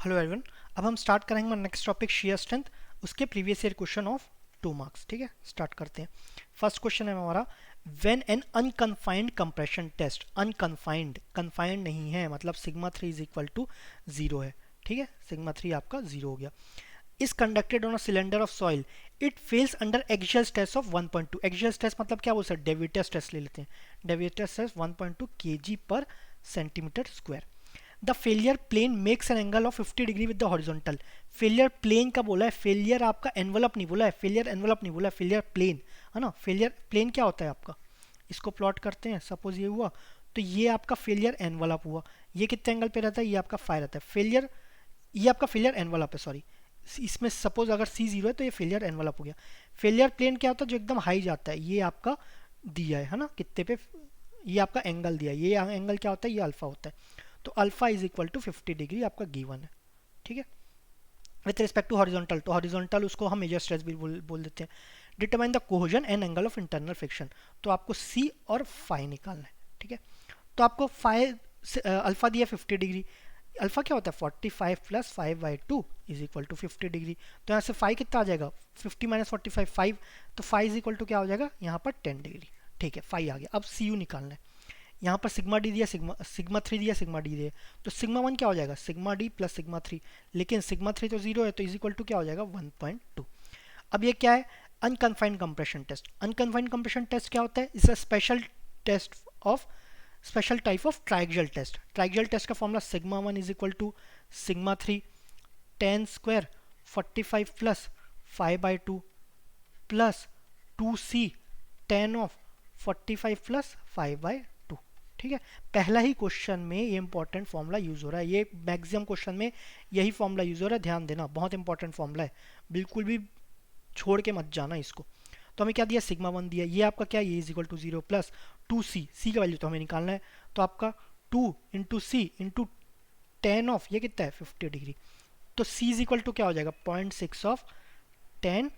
Hello everyone. अब हम start करेंगे हमारा नेक्स्ट टॉपिक शेयर स्ट्रेंथ, उसके previous year question of 2 marks. ठीक है, स्टार्ट करते हैं। फर्स्ट क्वेश्चन है हमारा, when an unconfined compression test, unconfined confined नहीं है मतलब सिग्मा 3 इज इक्वल टू 0 है। ठीक है, सिग्मा 3 आपका 0 हो गया। Is conducted on a cylinder of soil, it fails under axial stress of 1.2। Axial stress मतलब क्या बोल सकते हैं, डेविएटर स्ट्रेस ले लेते हैं। Deviator stress 1.2 kg per centimetre square. The failure plane makes an angle of 50 degree with the horizontal. Failure plane का बोला है, फेलियर आपका एनवलप नहीं बोला है, फेलियर एनवलप नहीं बोला है, फेलियर प्लेन है ना। फेलियर प्लेन क्या होता है आपका, इसको प्लॉट करते हैं। सपोज ये हुआ तो ये आपका फेलियर एनवलप हुआ। ये कितने एंगल पे रहता है, ये आपका फाई रहता है। फेलियर, ये आपका फेलियर एनवलप है, सॉरी। इसमें सपोज अगर सी 0 है तो ये फेलियर एनवलप हो गया। फेलियर प्लेन क्या होता है, जो एकदम हाई जाता है, ये आपका दिया है ना, कितने पे, ये आपका एंगल दिया है। ये एंगल क्या होता है, ये अल्फा होता है। तो alpha is equal to 50 degree आपका गिवन है। ठीक है, विथ रिस्पेक्ट टू हॉरिजॉन्टल, तो हॉरिजॉन्टल उसको हम मेजर स्ट्रेस भी बोल देते हैं। Determine the cohesion and angle of internal friction, तो आपको सी और फाई निकालना है। ठीक है, तो आपको फाई अल्फा दिया 50 डिग्री। अल्फा क्या होता है, 45 plus 5/2 is equal to 50 degree. तो यहाँ से फाई कितना आ जाएगा, 50 माइनस 45 5, तो फाई इज इक्वल टू क्या हो जाएगा यहाँ पर 10 डिग्री। ठीक है, फाई आ गया। अब सी यू निकालना है। यहाँ पर सिग्मा डी दिया, सिग्मा 3 दिया, सिग्मा डी दिया, तो सिग्मा 1 क्या हो जाएगा, सिग्मा डी प्लस सिग्मा 3। लेकिन सिग्मा 3 तो 0 है, तो इज इक्वल टू क्या हो जाएगा 1.2। अब ये क्या है, unconfined compression test. Unconfined compression test क्या होता है, is a special test of, special type of triaxial test. Triaxial test का formula sigma 1 is equal to sigma 3 10 square 45 plus 5/2 plus 2c 10 of 45 plus 5/2। ठीक है, पहला ही क्वेश्चन में ये important formula use हो रहा है। ये मैक्सिमम क्वेश्चन में यही फॉर्मूला यूज हो रहा है, ध्यान देना, बहुत इंपॉर्टेंट फॉर्मूला है, बिल्कुल भी छोड़ के मत जाना इसको। तो हमें क्या दिया, सिग्मा 1 दिया, ये आपका क्या, ये is equal to 0 plus 2c, C का वैल्यू तो हमें निकालना है। तो आपका 2 इंटू सी इंटू 10 ऑफ, ये कितना है 50 डिग्री, तो c इज इक्वल टू क्या हो जाएगा 0.6 ऑफ 10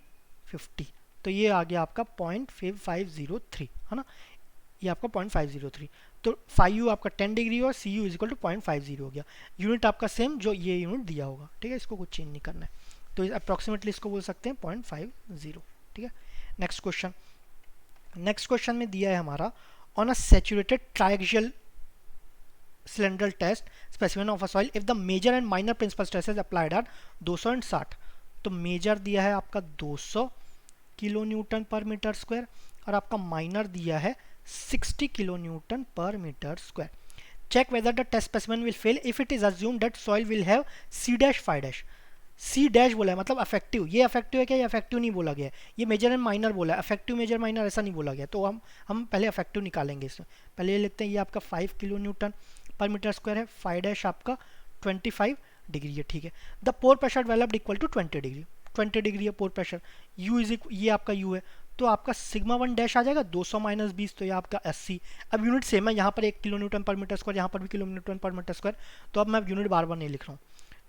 50। तो ये आ गया आपका 0.503 है ना, ये आपका 0.503। तो फाइव यू आपका 10 डिग्री और सी यू इज इक्वल टू 0.50 हो गया। यूनिट आपका सेम जो ये यूनिट दिया होगा। ठीक है, इसको कुछ चेंज नहीं करना है, तो अप्रॉक्सीमेटली इसको बोल सकते हैं 0.50। ठीक है, नेक्स्ट क्वेश्चन। नेक्स्ट क्वेश्चन में दिया है हमारा, on a saturated triaxial cylinder test specification of a soil if the major and minor principal stresses applied are 200 and 60। तो मेजर दिया है आपका 200 किलो न्यूटन पर मीटर स्क्वायर और आपका माइनर दिया है 60 किलो न्यूटन पर metre square. Check whether the test specimen will fail if it is assume that soil will have C dash phi dash. C dash बोला है मतलब अफेक्टिव, ये अफेक्टिव है क्या, ये अफेक्टिव नहीं बोला गया है। ये मेजर एंड माइनर बोला है, अफेक्टिव मेजर माइनर ऐसा नहीं बोला गया। तो हम पहले अफेक्टिव निकालेंगे इसमें। पहले ये लिखते हैं, ये आपका 5 किलो न्यूटन पर मीटर स्क्वायर है, 5 डैश आपका 25 डिग्री है। ठीक है, the pore pressure developed equal to 20 degree, 20 degree है पोर प्रेशर। यू इज, ये आपका यू है, तो आपका सिग्मा 1 डैश आ जाएगा 200 माइनस 20, तो ये आपका 80। अब यूनिट सेम है, यहाँ पर 1 किलो न्यूटन पर मीटर स्क्वायर, यहाँ पर भी किलो न्यूटन पर मीटर स्क्वायर, तो अब मैं यूनिट बार बार नहीं लिख रहा हूँ।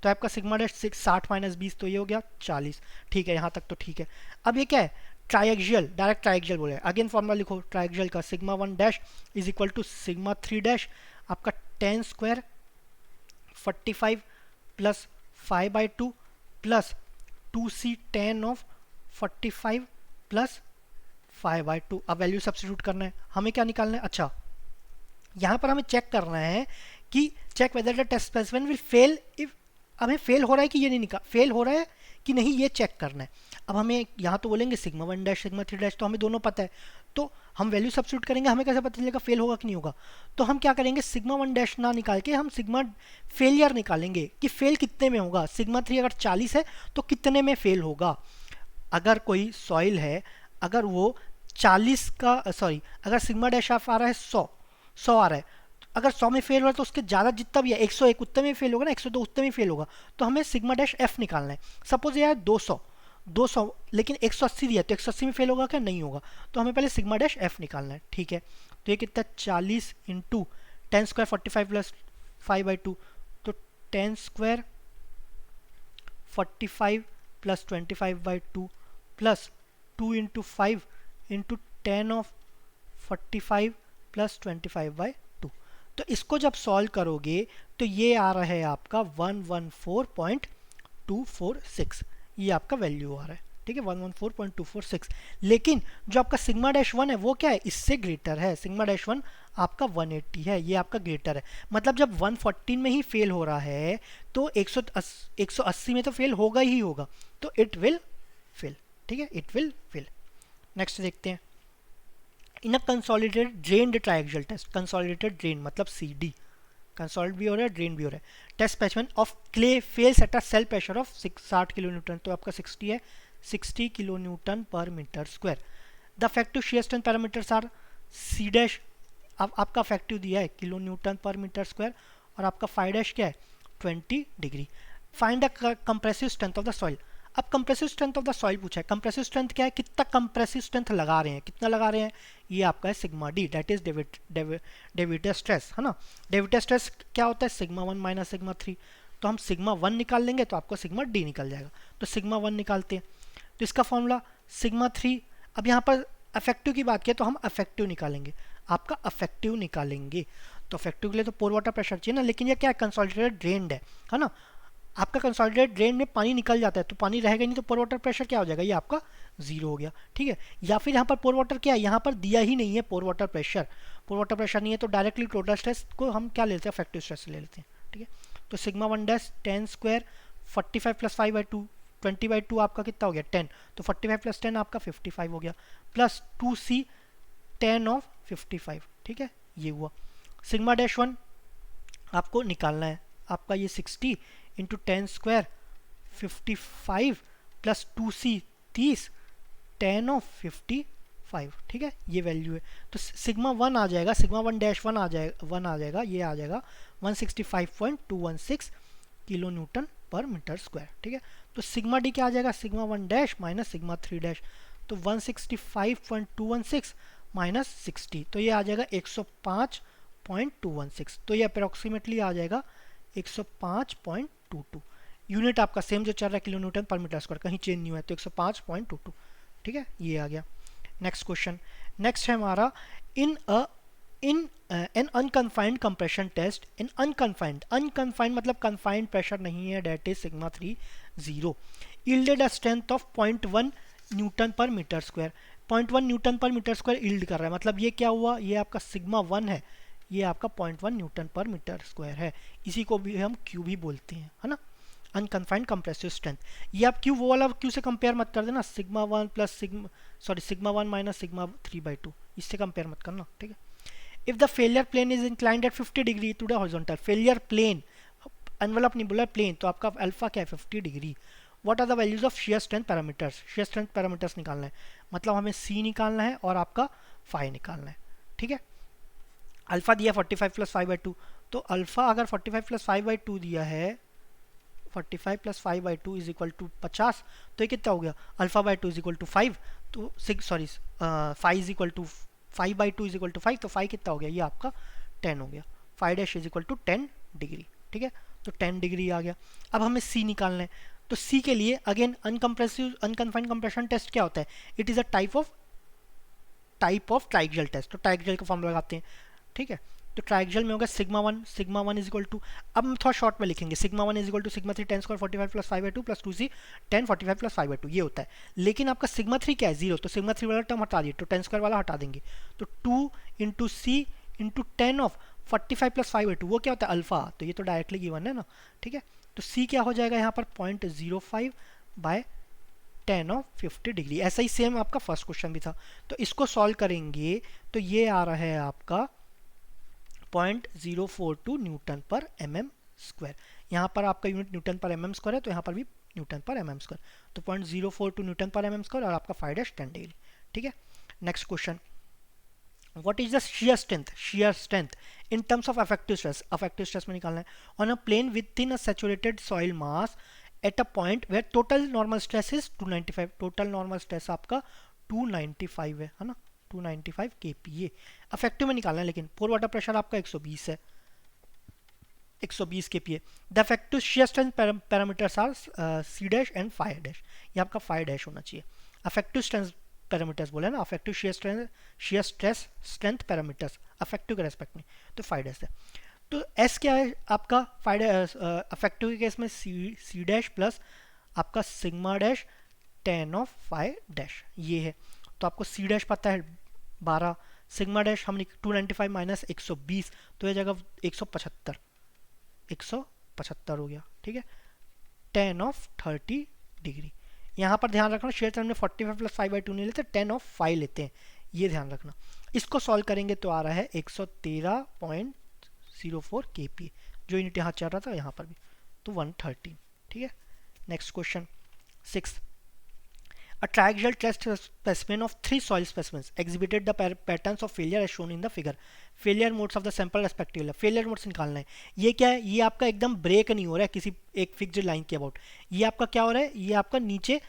तो आपका सिग्मा डैश 60 माइनस 20, तो ये हो गया 40। ठीक है, यहाँ तक तो ठीक है। अब ये क्या है, ट्राइएक्सियल, डायरेक्ट ट्राइएक्सियल बोले, अगेन फॉर्मूला लिखो ट्राइएक्सियल का, sigma 1 dash is equal to sigma 3 dash आपका 10 square 45 plus 5/2 plus 2c 10 of 45 plus 5/2। अब वैल्यू सब्स्टिट्यूट करना है, हमें क्या निकालना है, अच्छा यहाँ पर हमें चेक करना है कि check whether the test specimen will fail if, हमें फेल हो रहा है कि ये नहीं निकाल, फेल हो रहा है कि नहीं ये चेक करना है। अब हमें यहाँ तो बोलेंगे सिग्मा 1 डैश सिग्मा 3 डैश, तो हमें दोनों पता है, तो हम वैल्यू सब्स्टिट्यूट करेंगे, हमें कैसे पता चलेगा फेल होगा कि नहीं होगा। तो हम क्या करेंगे, सिग्मा 1 डैश ना निकाल के हम सिग्मा फेलियर निकालेंगे कि फेल कितने में होगा। सिग्मा 3 अगर 40 है तो कितने में फेल होगा। अगर कोई सॉइल है, अगर वो 40 का, सॉरी, अगर सिग्मा डैश ऑफ आ रहा है 100 आ रहा है, अगर 100 में फेल हो रहा है तो उसके ज़्यादा जितना भी है 101 उतने में फेल होगा ना, 102 उतने में फेल होगा। तो हमें सिग्मा डैश एफ निकालना है। सपोज ये है 200 लेकिन 180 दिया, तो 180 में फेल होगा क्या, नहीं होगा। तो हमें पहले सिग्मा डैश एफ निकालना है। ठीक है, तो ये कितना 40 इंटू 10 स्क्वायर 45 प्लस 5/2, तो 10 square 45 plus 25/2 plus 2 into 5 into 10 of 45 plus 25/2। तो इसको जब सॉल्व करोगे तो ये आ रहा है आपका 114.246, ये आपका वैल्यू आ रहा है, ठीक है, 114.246। लेकिन जो आपका सिग्मा डैश वन है वो क्या है, इससे ग्रेटर है। सिग्मा डैश वन आपका 180 है, ये आपका ग्रेटर है। मतलब जब 114 में ही फेल हो रहा है तो 180 में तो फेल होगा ही होगा, तो इट विल फेल, ठीक है, इट विल फेल। नेक्स्ट देखते हैं, in a consolidated drained triaxial test, consolidated drain मतलब CD, कंसोलिड भी हो रहा है, ड्रेन भी हो रहा है। Test specimen of clay fails at a cell pressure of 60 kilo newton, तो आपका 60 है, 60 किलो न्यूटन पर metre square. The effective shear strength parameters are C dash, अब आपका इफेक्टिव दिया है किलो न्यूटन पर मीटर स्क्वायर, और आपका फाई डैश क्या है 20 degree. Find the compressive strength of the soil. अब compressive strength of the soil पूछा है, कंप्रेसिव स्ट्रेंथ क्या है, कितना कंप्रेसिव स्ट्रेंथ लगा रहे हैं, कितना लगा रहे हैं, ये आपका है sigma D, that is deviator stress, है ना। डेविएटर स्ट्रेस क्या होता है, सिग्मा 1 माइनस सिग्मा 3, तो हम सिग्मा 1 निकाल लेंगे तो आपको सिग्मा डी निकल जाएगा, तो सिग्मा 1 निकालते हैं, तो इसका फॉर्मूला सिग्मा 3। अब यहाँ पर अफेक्टिव की बात किया तो हम अफेक्टिव निकालेंगे, आपका अफेक्टिव निकालेंगे, तो अफेक्टिव के लिए तो पोर वाटर प्रेशर चाहिए ना, लेकिन ये क्या है कंसोलिडेटेड ड्रेन्ड है ना। आपका कंसोलिडेटेड ड्रेन में पानी निकल जाता है तो पानी रहेगा नहीं, तो पोर वाटर प्रेशर क्या हो जाएगा, ये आपका 0 हो गया, ठीक है। या फिर यहाँ पर पोर वाटर क्या है, यहाँ पर दिया ही नहीं है पोर वाटर प्रेशर, पोर वाटर प्रेशर नहीं है, तो डायरेक्टली टोटल स्ट्रेस को हम क्या ले लेते हैं, इफेक्टिव स्ट्रेस ले लेते हैं, ठीक है। तो सिग्मा 1 डैश 10 स्क्वायर 45 प्लस 5/2, 20/2 आपका कितना हो गया 10, तो 45 प्लस 10 आपका 55 हो गया, प्लस 2C 10 ऑफ 55, ठीक है, ये हुआ। सिग्मा डैश 1 आपको निकालना है, आपका ये 60 into 10 square 55 plus 2C 30 10 of 55, ठीक है, ये वैल्यू है। तो सिग्मा 1 आ जाएगा, सिग्मा 1 डैश 1 आ जाएगा, ये आ जाएगा 165.216 किलो न्यूटन पर मीटर स्क्वायर, ठीक है। तो सिग्मा डी क्या आ जाएगा, sigma 1 dash minus sigma 3 dash, तो 165.216 माइनस 60, तो ये आ जाएगा 105.216, तो ये अप्रोक्सीमेटली आ जाएगा 105.22। यूनिट आपका सेम जो चल रहा है किलो न्यूटन पर मीटर स्क्वायर, कहीं चेंज नहीं हुआ है, तो 105.22, ठीक है, ये आ गया। नेक्स्ट क्वेश्चन, नेक्स्ट है हमारा in an unconfined compression test, in unconfined मतलब कन्फाइंड प्रेशर नहीं है, that is sigma 3 0, yielded a strength of 0.1 newton पर मीटर स्क्वायर, 0.1 न्यूटन पर मीटर स्क्वायर यील्ड कर रहा है, मतलब ये क्या हुआ, ये आपका सिग्मा 1 है, ये आपका 0.1 न्यूटन पर मीटर स्क्वायर है, इसी को भी हम क्यू भी बोलते हैं, है ना, अनकन्फाइंड कंप्रेसिव स्ट्रेंथ। ये आप क्यू वो वाला क्यू से कंपेयर मत कर देना, sigma 1 plus sigma 1 minus sigma 3/2, इससे कंपेयर मत करना, ठीक है। If the failure plane is inclined at 50 degree to the horizontal, failure plane, envelope नहीं बोला प्लेन, तो आपका अल्फा क्या है 50 degree. What are the values of shear strength parameters, shear strength parameters निकालना है, मतलब हमें सी निकालना है और आपका फाई निकालना है, ठीक है। अल्फा दिया 45 प्लस 5/2, तो अल्फा अगर 45 प्लस 5/2 दिया है, 45 प्लस 5/2 इज इक्वल टू 50, तो ये कितना हो गया, alpha by 2 is equal to 5, तो 5 is equal to 5/2 is equal to 5, तो 5 कितना हो गया, ये आपका 10 हो गया, 5 dash is equal to 10 degree, ठीक है, तो 10 डिग्री आ गया। अब हमें सी निकालना है, तो सी के लिए अगेन अनकन्फाइंड कंप्रेशन टेस्ट क्या होता है, it is a type of triaxial test, तो ट्राइक्सियल का फॉर्मूला लगाते हैं, ठीक है। तो ट्राइक्सियल में होगा सिग्मा 1 इज इक्वल टू, अब हम थोड़ा शॉर्ट में लिखेंगे, sigma 1 is equal to sigma 3 10 square 45 plus 5/2 plus 2C 10 45 plus 5/2, ये होता है। लेकिन आपका सिग्मा 3 क्या है 0, तो सिग्मा 3 वाला टर्म हटा दिए, तो 10 स्क्वायर वाला हटा देंगे, तो 2 into C into 10 of 45 plus 5/2, वो क्या होता है अल्फा, तो ये तो डायरेक्टली गिवन है ना, ठीक है। तो सी क्या हो जाएगा यहाँ पर 0.05 बाय 10 ऑफ 50 डिग्री। ऐसा ही सेम आपका फर्स्ट क्वेश्चन भी था, तो इसको सॉल्व करेंगे तो ये आ रहा है आपका 0.042 न्यूटन पर mm स्क्वायर, यहाँ पर आपका यूनिट न्यूटन पर mm स्क्वायर है, तो यहाँ पर भी न्यूटन पर mm स्क्वायर, तो 0.042 न्यूटन पर mm स्क्वायर और आपका 5-10 डिग्री, ठीक है। Next question, what is the shear strength in terms of effective stress में निकालना है, on a plane within a saturated soil mass at a point where total normal stress is 295, total normal stress आपका 295 है ना, 295 kPa। Affective में निकालना है, लेकिन पोर वाटर प्रेशर आपका 120 है, 120 kPa। The effective shear strength parameters are C dash and 5 dash, ये आपका 5 डैश होना चाहिए। अफेक्टिव स्ट्रेंथ पैरामीटर्स बोले ना, affective shear stress strength parameters affective के रेस्पेक्ट में, तो 5 है। तो एस क्या है आपका अफेक्टिव के केस में सी डैश प्लस आपका sigma dash ten of five dash, ये है। तो आपको सी डैश पता है 12, सिग्मा डैश हमने 295 माइनस 120, तो ये जगह 175 हो गया, ठीक है। Ten of 30 degree. यहाँ पर ध्यान रखना शेयर स्ट्रेंथ में 45 प्लस 5/2 नहीं लेते, 10 ऑफ 5 लेते हैं, ये ध्यान रखना। इसको सॉल्व करेंगे तो आ रहा है 113.04 kPa, जो यूनिट यहाँ चल रहा था यहाँ पर भी, तो 113, ठीक है। Next question 6, a triaxial test specimen of 3 soil specimens exhibited the patterns of failure as shown in the figure. failure modes of the sample respectively. failure modes निकालना है। ये क्या है, ये आपका एकदम ब्रेक नहीं हो रहा है किसी एक फिक्स्ड लाइन के अबाउट, ये आपका क्या हो रहा है, ये आपका नीचे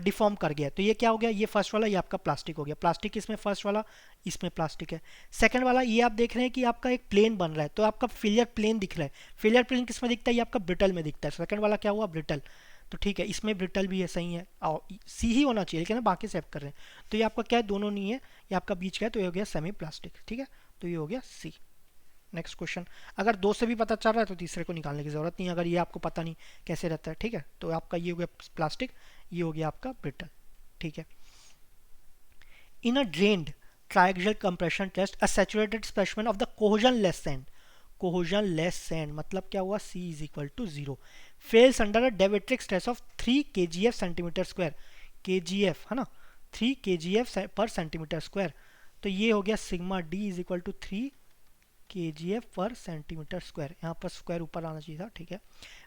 डिफॉर्म कर गया। तो ये क्या हो गया, ये फर्स्ट वाला ये आपका प्लास्टिक हो गया, प्लास्टिक इसमें फर्स्ट वाला, इसमें प्लास्टिक है। सेकंड वाला ये आप देख रहे हैं कि आपका एक प्लेन बन रहा है, तो आपका फेलियर प्लेन दिख रहा है। फेलियर प्लेन किस में दिखता है, ये आपका ब्रिटल में दिखता है। सेकंड वाला क्या हुआ, ब्रिटल, तो ठीक है, इसमें ब्रिटल भी है, सही है, सी ही होना चाहिए, लेकिन ना बाकी सेव कर रहे हैं। तो ये आपका क्या है, दोनों नहीं है, ये आपका बीच का है, तो ये हो गया सेमी प्लास्टिक, ठीक है, तो ये हो गया सी। नेक्स्ट क्वेश्चन, अगर दो से भी पता चल रहा है तो तीसरे को निकालने की जरूरत नहीं, अगर ये आपको पता नहीं कैसे रहता है, ठीक है। तो आपका ये हो गया प्लास्टिक, ये हो गया आपका ब्रिटल, ठीक है। In a drained triaxial compression test a saturated specimen of the cohesionless sand, cohesionless sand मतलब क्या हुआ, C is equal to 0, fails under a deviatoric stress of 3 kgf centimetre square, kgf है ना, 3 kgf पर सेंटीमीटर स्क्वायर, तो ये हो गया sigma D is equal to 3 kgf per centimetre square, यहाँ पर स्क्वायर ऊपर आना चाहिए था, ठीक है।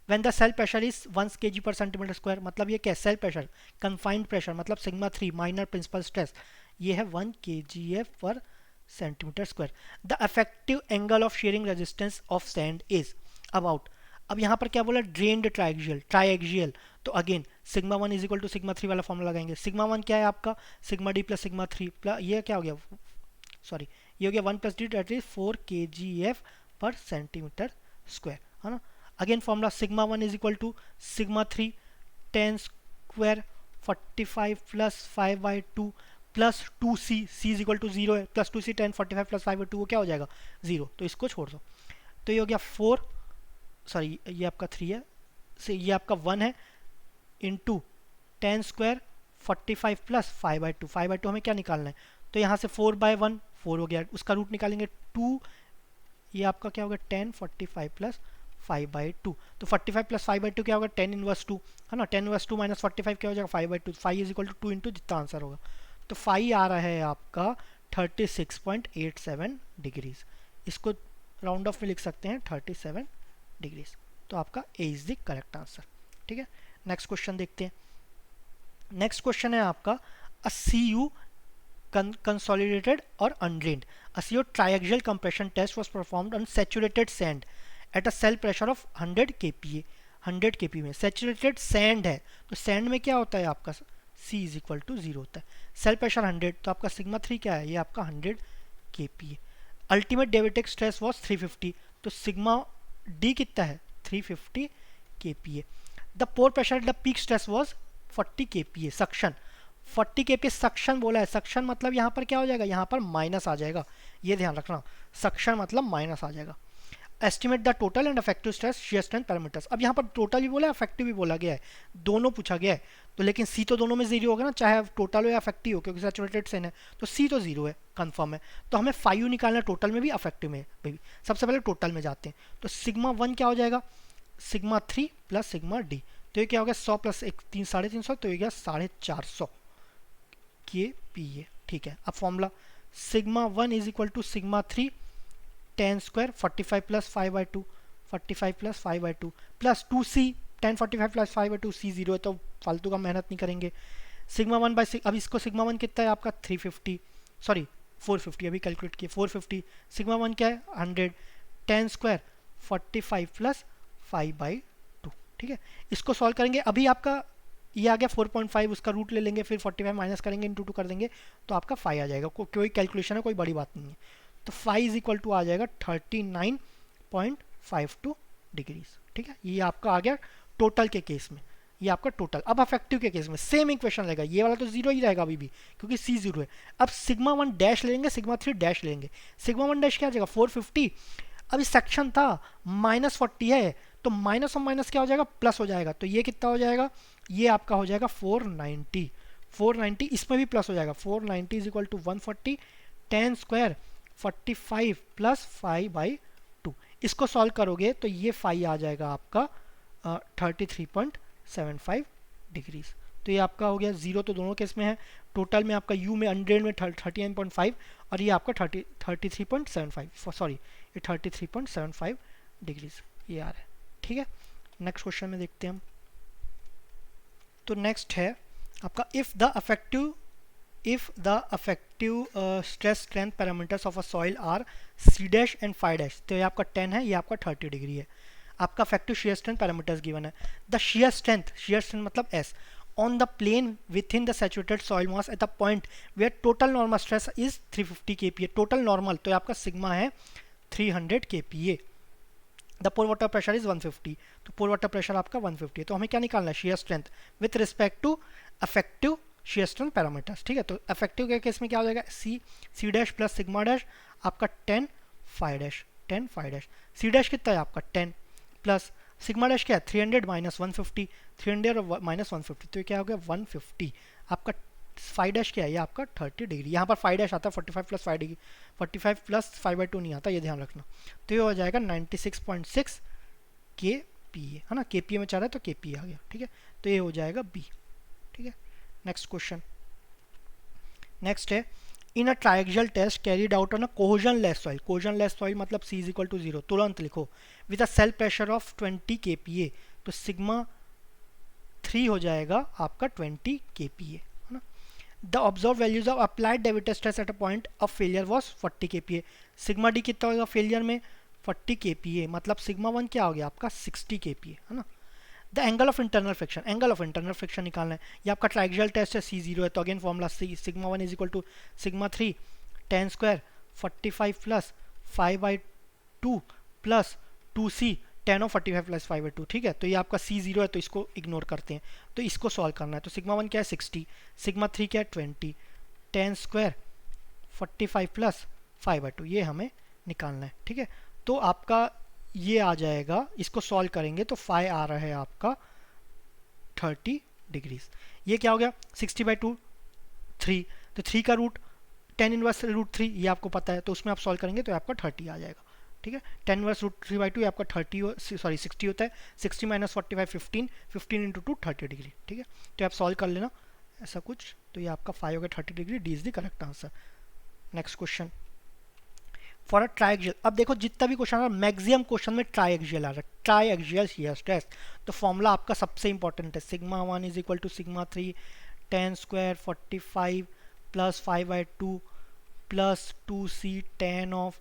When the cell pressure is 1 kg per centimetre square, मतलब ये क्या, सेल प्रेशर कन्फाइंड प्रेशर, मतलब सिग्मा 3 माइनर प्रिंसिपल स्ट्रेस, ये है 1 kgf per centimetre square. The effective angle of shearing resistance of sand is about, अब यहाँ पर क्या बोला, ड्रेन्ड ट्रायक्सियल, तो again sigma 1 is equal to sigma 3 वाला फॉर्मूला लगाएंगे। सिग्मा 1 क्या है आपका, sigma D plus sigma 3 plus ये क्या हो गया, सॉरी ये हो गया 1 plus D, that is 4 kgf per centimetre square, है ना। Again formula sigma 1 is equal to sigma 3 10 square 45 plus 5/2 plus 2c, c is equal to 0 है, प्लस 2c 10 45 प्लस 5/2 वो क्या हो जाएगा 0, तो इसको छोड़ दो। तो ये हो गया 4, सॉरी ये आपका 3 है, से ये आपका 1 है, इंटू 10 स्क्वायर 45 प्लस 5/2, 5/2 हमें क्या निकालना है, तो यहाँ से 4/1 4 हो गया, उसका रूट निकालेंगे 2, ये आपका क्या होगा 10 45 प्लस 5/2, तो 45 प्लस 5/2 क्या होगा 10 इनवर्स 2, है ना, 10 इनवर्स 2 माइनस 45 क्या हो जाएगा 5/2, 5 इज इक्वल टू 2 इंटू जितना आंसर होगा, तो 5 आ रहा है आपका 36.87 डिग्रीज, इसको राउंड ऑफ में लिख सकते हैं 37 डिग्रीज, तो आपका ए इज द करेक्ट आंसर, ठीक है। नेक्स्ट क्वेश्चन देखते हैं। नेक्स्ट क्वेश्चन है आपका अ CU consolidated or undrained, a CO triaxial compression test was performed on saturated sand at a cell pressure of 100 kPa, 100 kPa में सैचुरेटेड सैंड है, तो sand में क्या होता है आपका C इज इक्वल टू 0 होता है, सेल प्रेशर 100, तो आपका सिग्मा 3 क्या है, ये आपका 100 kPa। अल्टीमेट डेविटिक स्ट्रेस वॉज 350, तो सिग्मा D कितना है 350 kPa। The pore pressure at the peak stress was 40 kPa, suction 40 kPa suction बोला है, सक्शन मतलब यहाँ पर क्या हो जाएगा, यहाँ पर माइनस आ जाएगा, ये ध्यान रखना, सक्शन मतलब माइनस आ जाएगा। Estimate the total and effective stress share strength parameters, अब यहाँ पर टोटल भी बोला है इफेक्टिव भी बोला गया है, दोनों पूछा गया है, तो लेकिन सी तो दोनों में 0 होगा ना, चाहे टोटल हो या इफेक्टिव हो, क्योंकि सैचुरेटेड सेन है, तो सी तो 0 है, कंफर्म है। तो हमें 5 निकालना है टोटल में भी इफेक्टिव में भी। सबसे पहले टोटल में जाते हैं, तो सिग्मा 1 क्या हो जाएगा, सिग्मा 3 प्लस सिग्मा D, तो ये क्या हो गया 100 प्लस 1 350, तो ये गया 450 kPa, ठीक है। अब formula sigma 1 is equal to sigma 3 10 square 45 plus 5/2 45 plus 5/2 plus 2c 10 45 plus 5/2, c 0 है तो फालतू का मेहनत नहीं करेंगे। सिग्मा 1 बाई, अब इसको सिग्मा 1 कितना है आपका 350, सॉरी 450, अभी कैलकुलेट किए 450, सिग्मा 1 क्या है 100, 10 स्क्वायर 45 प्लस 5/2, ठीक है। इसको सॉल्व करेंगे, अभी आपका ये आ गया 4.5, उसका रूट ले लेंगे, फिर 45 माइनस करेंगे, इंटू 2 कर देंगे, तो आपका 5 आ जाएगा, कोई कैलकुलेशन है, कोई बड़ी बात नहीं है। तो 5 इज इक्वल टू आ जाएगा 39.52 डिग्रीज, ठीक है। ये आपका आ गया टोटल के केस में, ये आपका टोटल। अब अफेक्टिव के केस में सेम इक्वेशन रहेगा, ये वाला तो जीरो ही रहेगा अभी भी क्योंकि सी जीरो है। अब सिग्मा वन डैश लेंगे, सिग्मा थ्री डैश लेंगे। सिग्मा वन डैश क्या आ जाएगा 450, अभी सेक्शन था -40 है तो माइनस और माइनस क्या हो जाएगा प्लस हो जाएगा, तो ये कितना हो जाएगा, ये आपका हो जाएगा 490। 490 इसमें भी प्लस हो जाएगा, 490 is equal to 140 10 square 45 plus 5/2। इसको सॉल्व करोगे तो ये फाई आ जाएगा आपका 33.75 डिग्रीज। तो ये आपका हो गया, जीरो तो दोनों केस में है, टोटल में आपका यू में 100 में 39.5 और ये आपका 33.75 सॉरी ये 33.75 डिग्रीज ये आ रहा है। ठीक है, नेक्स्ट क्वेश्चन में देखते हैं हम। तो नेक्स्ट है आपका if the effective stress strength parameters of a soil are C dash and phi dash, तो ये आपका 10 है, ये आपका 30 डिग्री है। आपका affective shear strength parameters given है। द शेयर स्ट्रेंथ मतलब S on the plane within the saturated soil mass at the point where total normal stress is 350 kPa, total normal तो आपका सिग्मा है 300 kPa, the pore water pressure is 150, तो pore water pressure आपका 150 है। तो हमें क्या निकालना है shear strength with respect to effective shear strength parameters. ठीक है, तो अफेक्टिव के केस में क्या हो जाएगा C dash plus sigma dash आपका 10 फाई डैश सी डैश कितना है आपका 10 प्लस सिग्मा डैश क्या है 300 माइनस 150, 300 और माइनस 150 तो ये क्या हो गया 150। आपका फाई डैश क्या है ये आपका 30 डिग्री, यहाँ पर फाई डैश आता है 45 प्लस 5 डिग्री, 45 प्लस 5/2 नहीं आता, ये ध्यान रखना। तो ये हो जाएगा 96.6 kPa है ना, kPa में चाह रहा है तो kPa आ गया। ठीक है, तो ये हो जाएगा बी। ठीक है, नेक्स्ट क्वेश्चन। नेक्स्ट है in a triaxial test carried out on a cohesionless soil, cohesionless soil मतलब C इज इक्वल टू 0, तुरंत लिखो, with a cell pressure of 20 kPa, तो सिग्मा 3 हो जाएगा आपका 20 kPa है ना। The observe values of applied deviator stress at a point of failure was 40 kPa, sigma D कितना होगा फेलियर में 40 kPa, मतलब सिग्मा वन क्या हो गया आपका 60 kPa है ना। The angle of internal friction निकालना है, ये आपका ट्रायक्सियल टेस्ट है C0 है, तो again formula sigma one is equal to sigma 3 10 square 45 plus 5/2 plus 2c 10 और 45 प्लस 5/2। ठीक है, तो ये आपका C0 है तो इसको इग्नोर करते हैं, तो इसको सॉल्व करना है। तो सिग्मा वन क्या है 60, सिग्मा 3 क्या है 20, 10 स्क्वायर 45 प्लस 5/2 ये हमें निकालना है। ठीक है, तो आपका ये आ जाएगा, इसको सॉल्व करेंगे तो फाई आ रहा है आपका 30 डिग्रीज। ये क्या हो गया 60/2 3, तो 3 का रूट 10 इनवर्स रूट 3 ये आपको पता है, तो उसमें आप सॉल्व करेंगे तो आपका 30 आ जाएगा। ठीक है, 10 इनवर्स रूट 3/2 आपका 60 होता है, 60 माइनस 45 15 इंटू 2 30 डिग्री। ठीक है, तो आप सॉल्व कर लेना ऐसा कुछ, तो ये आपका 5 हो गया 30 degree, D is the correct answer. Next question for a triaxial, अब देखो जितना भी क्वेश्चन आ रहा है मैक्सिमम क्वेश्चन में ट्रायक्सियल आ रहा है, ट्रायक्सियल शियर स्ट्रेस, तो फॉर्मूला आपका सबसे इंपॉर्टेंट है sigma 1 is equal to sigma 3 10 square 45 plus 5/2 plus 2c 10 of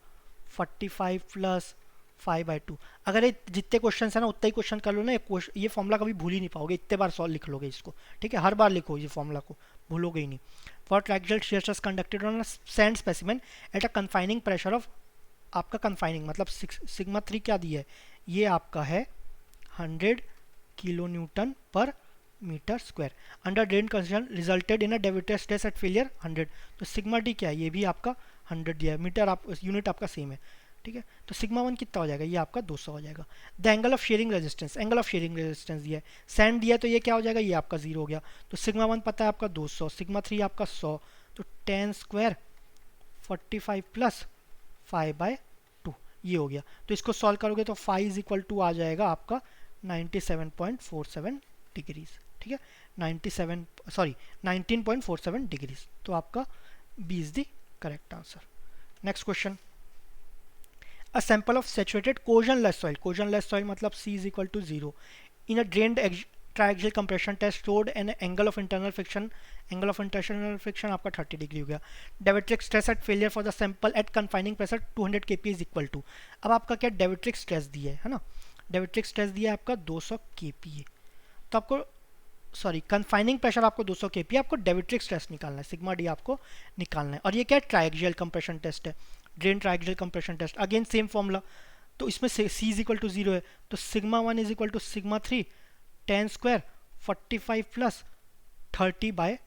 45 plus 5/2। अगर ये जितने क्वेश्चन है ना उतना ही क्वेश्चन कर लो ना, ये फॉर्मूला कभी भूल ही नहीं पाओगे, इतने बार सॉल्व लिख लोगे इसको। ठीक है, हर बार लिखो ये फॉर्मूला को, भूलोगे ही नहीं। For triaxial shear stress conducted on sand specimen at a confining pressure of, आपका कन्फाइनिंग मतलब सिग्मा 3 क्या दिया है, ये आपका है 100 किलो न्यूटन पर metre square under drain condition resulted in a deviator stress at failure 100, तो सिग्मा डी क्या है ये भी आपका 100 दिया है, मीटर आप यूनिट आपका सेम है। ठीक है, तो सिग्मा 1 कितना हो जाएगा ये आपका 200 हो जाएगा। The angle of shearing resistance दिया है, सैंड दिया है तो ये क्या हो जाएगा ये आपका 0 हो गया, तो सिग्मा 1 पता है आपका 200, सिग्मा 3 आपका 100, तो 10 स्क्वायर 45 प्लस 5/2 ये हो गया। तो इसको सॉल्व करोगे तो फाई इज इक्वल टू आ जाएगा आपका 97.47 डिग्रीज। ठीक है, 19.47 डिग्रीज, तो आपका B is the correct answer. Next question, a sample of saturated cohesionless soil मतलब C is equal to 0 in a drained triaxial compression test showed an angle of internal friction आपका 30 degree हो गया। Deviatoric stress at failure for the sample at confining pressure 200 kPa is equal to, अब आपका क्या डेविट्रिक stress दिया है ना, डेविट्रिक stress दिया है आपका 200 kPa, तो आपको सॉरी कन्फाइनिंग प्रेशर आपको 200 kPa, आपको डेविट्रिक स्ट्रेस निकालना है, सिग्मा डी आपको निकालना है। और ये क्या है ट्रायक्सियल कंप्रेशन टेस्ट है, drain triaxial compression test, again same formula, तो इसमें C इज इक्वल टू 0 है, तो sigma 1 is equal to sigma 3 10 square 45 plus 30/2,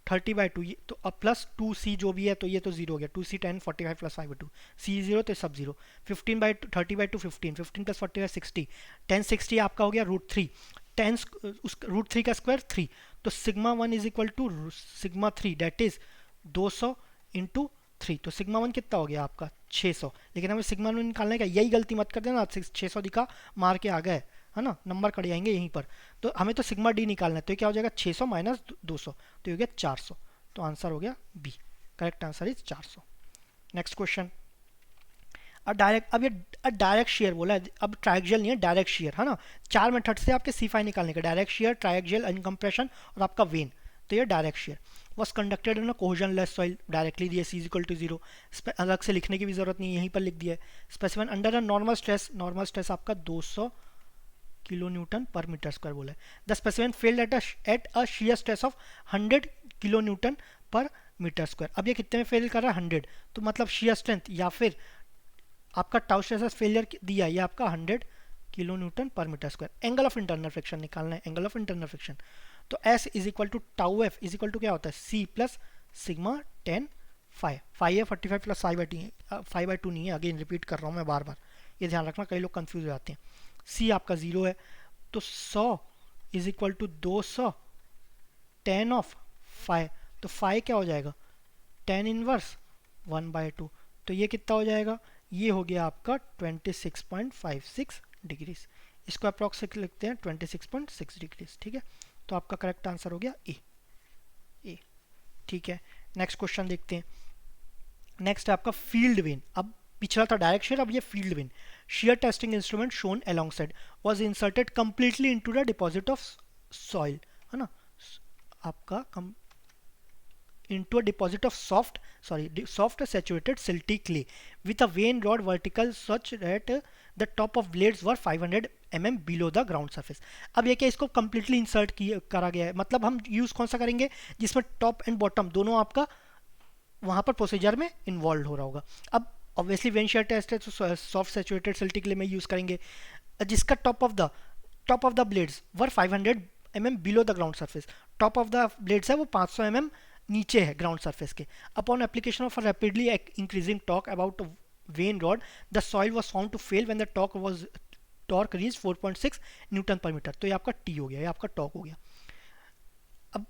30/2 ये तो अब प्लस 2c जो भी है, तो ये तो जीरो हो गया, 2c 10, 45 प्लस 5/2, c जीरो तो सब जीरो, 15/30/2 15, 15 प्लस 45 60, 10 60 आपका हो गया √3, 10 उस √3 का स्क्वायर 3, तो sigma 1 is equal to sigma 3 that is 200 into 3, तो सिग्मा 1 कितना हो गया आपका 600, लेकिन हमें सिग्मा 1 निकालने का, यही गलती मत कर देना, 600 दिखा मार के आ गए है ना, नंबर कट जाएंगे यहीं पर, तो हमें तो सिग्मा डी निकालना है, तो ये क्या हो जाएगा 600 माइनस 200, तो ये हो गया 400, तो आंसर हो गया B, correct answer is 400। Next question, अब ये डायरेक्ट शेयर बोला है, अब ट्रायक्सियल नहीं है, डायरेक्ट शेयर है ना, 4 मेथड से आपके C5 निकालने का, डायरेक्ट शेयर, ट्रायक्सियल, अनकम्प्रेशन और आपका वेन, तो ये direct shear was conducted in cohesionless soil, directly दिया C = 0, अलग से लिखने की भी जरूरत नहीं है, यहीं पर लिख दिया है। Specified under a normal stress आपका 200 किलो न्यूटन पर मीटर स्क्वायर बोला है। The specified failed at a shear stress of 100 kilo newton पर मीटर स्क्वायर। अब ये कितने में फेल कर रहा है 100, तो मतलब शियर स्ट्रेंथ या फिर आपका टाउ स्ट्रेस फेलियर दिया, ये आपका 100 किलो न्यूटन पर metre square. Angle of internal friction निकालना है, एंगल ऑफ इंटरनल फ्रिक्शन, तो S is equal to tau F is equal to क्या होता है C plus sigma 10 five, five है 45 प्लस 5/2 नहीं है, अगेन रिपीट कर रहा हूँ मैं बार बार, ये ध्यान रखना, कई लोग कंफ्यूज हो जाते हैं। C आपका 0 है, तो 100 इज इक्वल टू 200 10 ऑफ 5, तो 5 क्या हो जाएगा 10 इनवर्स 1/2, तो ये कितना हो जाएगा, ये हो गया आपका 26.56 डिग्रीज, इसको अप्रॉक्स लिखते हैं 26.6 डिग्रीज, ठीक है, तो आपका करेक्ट आंसर हो गया ए, ठीक है। नेक्स्ट क्वेश्चन देखते हैं, नेक्स्ट है आपका फील्ड वेन, अब पिछला था डायरेक्ट शेयर, अब ये field when. Share testing instrument shown along side was inserted completely into the deposit of soil, है ना, आपका into a deposit of soft saturated silty clay with a vein rod vertical such that the top of blades were 500 mm below the ground surface। अब ये क्या, इसको completely insert करा गया है, मतलब हम यूज कौन सा करेंगे जिसमें टॉप एंड बॉटम दोनों आपका वहां पर प्रोसीजर में इन्वॉल्व हो रहा होगा। अब ऑब्वियसली वेन शेयर टेस्ट है तो सॉफ्ट सैचुरेटेड सिल्टी क्ले में यूज करेंगे, जिसका top of the blades were 500 mm below the ground surface, top of the blades है वो 500 mm नीचे है ग्राउंड सरफेस के। Upon application of rapidly increasing torque about vane rod the soil was found to fail when the torque reach 4.6 newton पर metre, तो ये आपका T हो गया, ये आपका टॉर्क हो गया। अब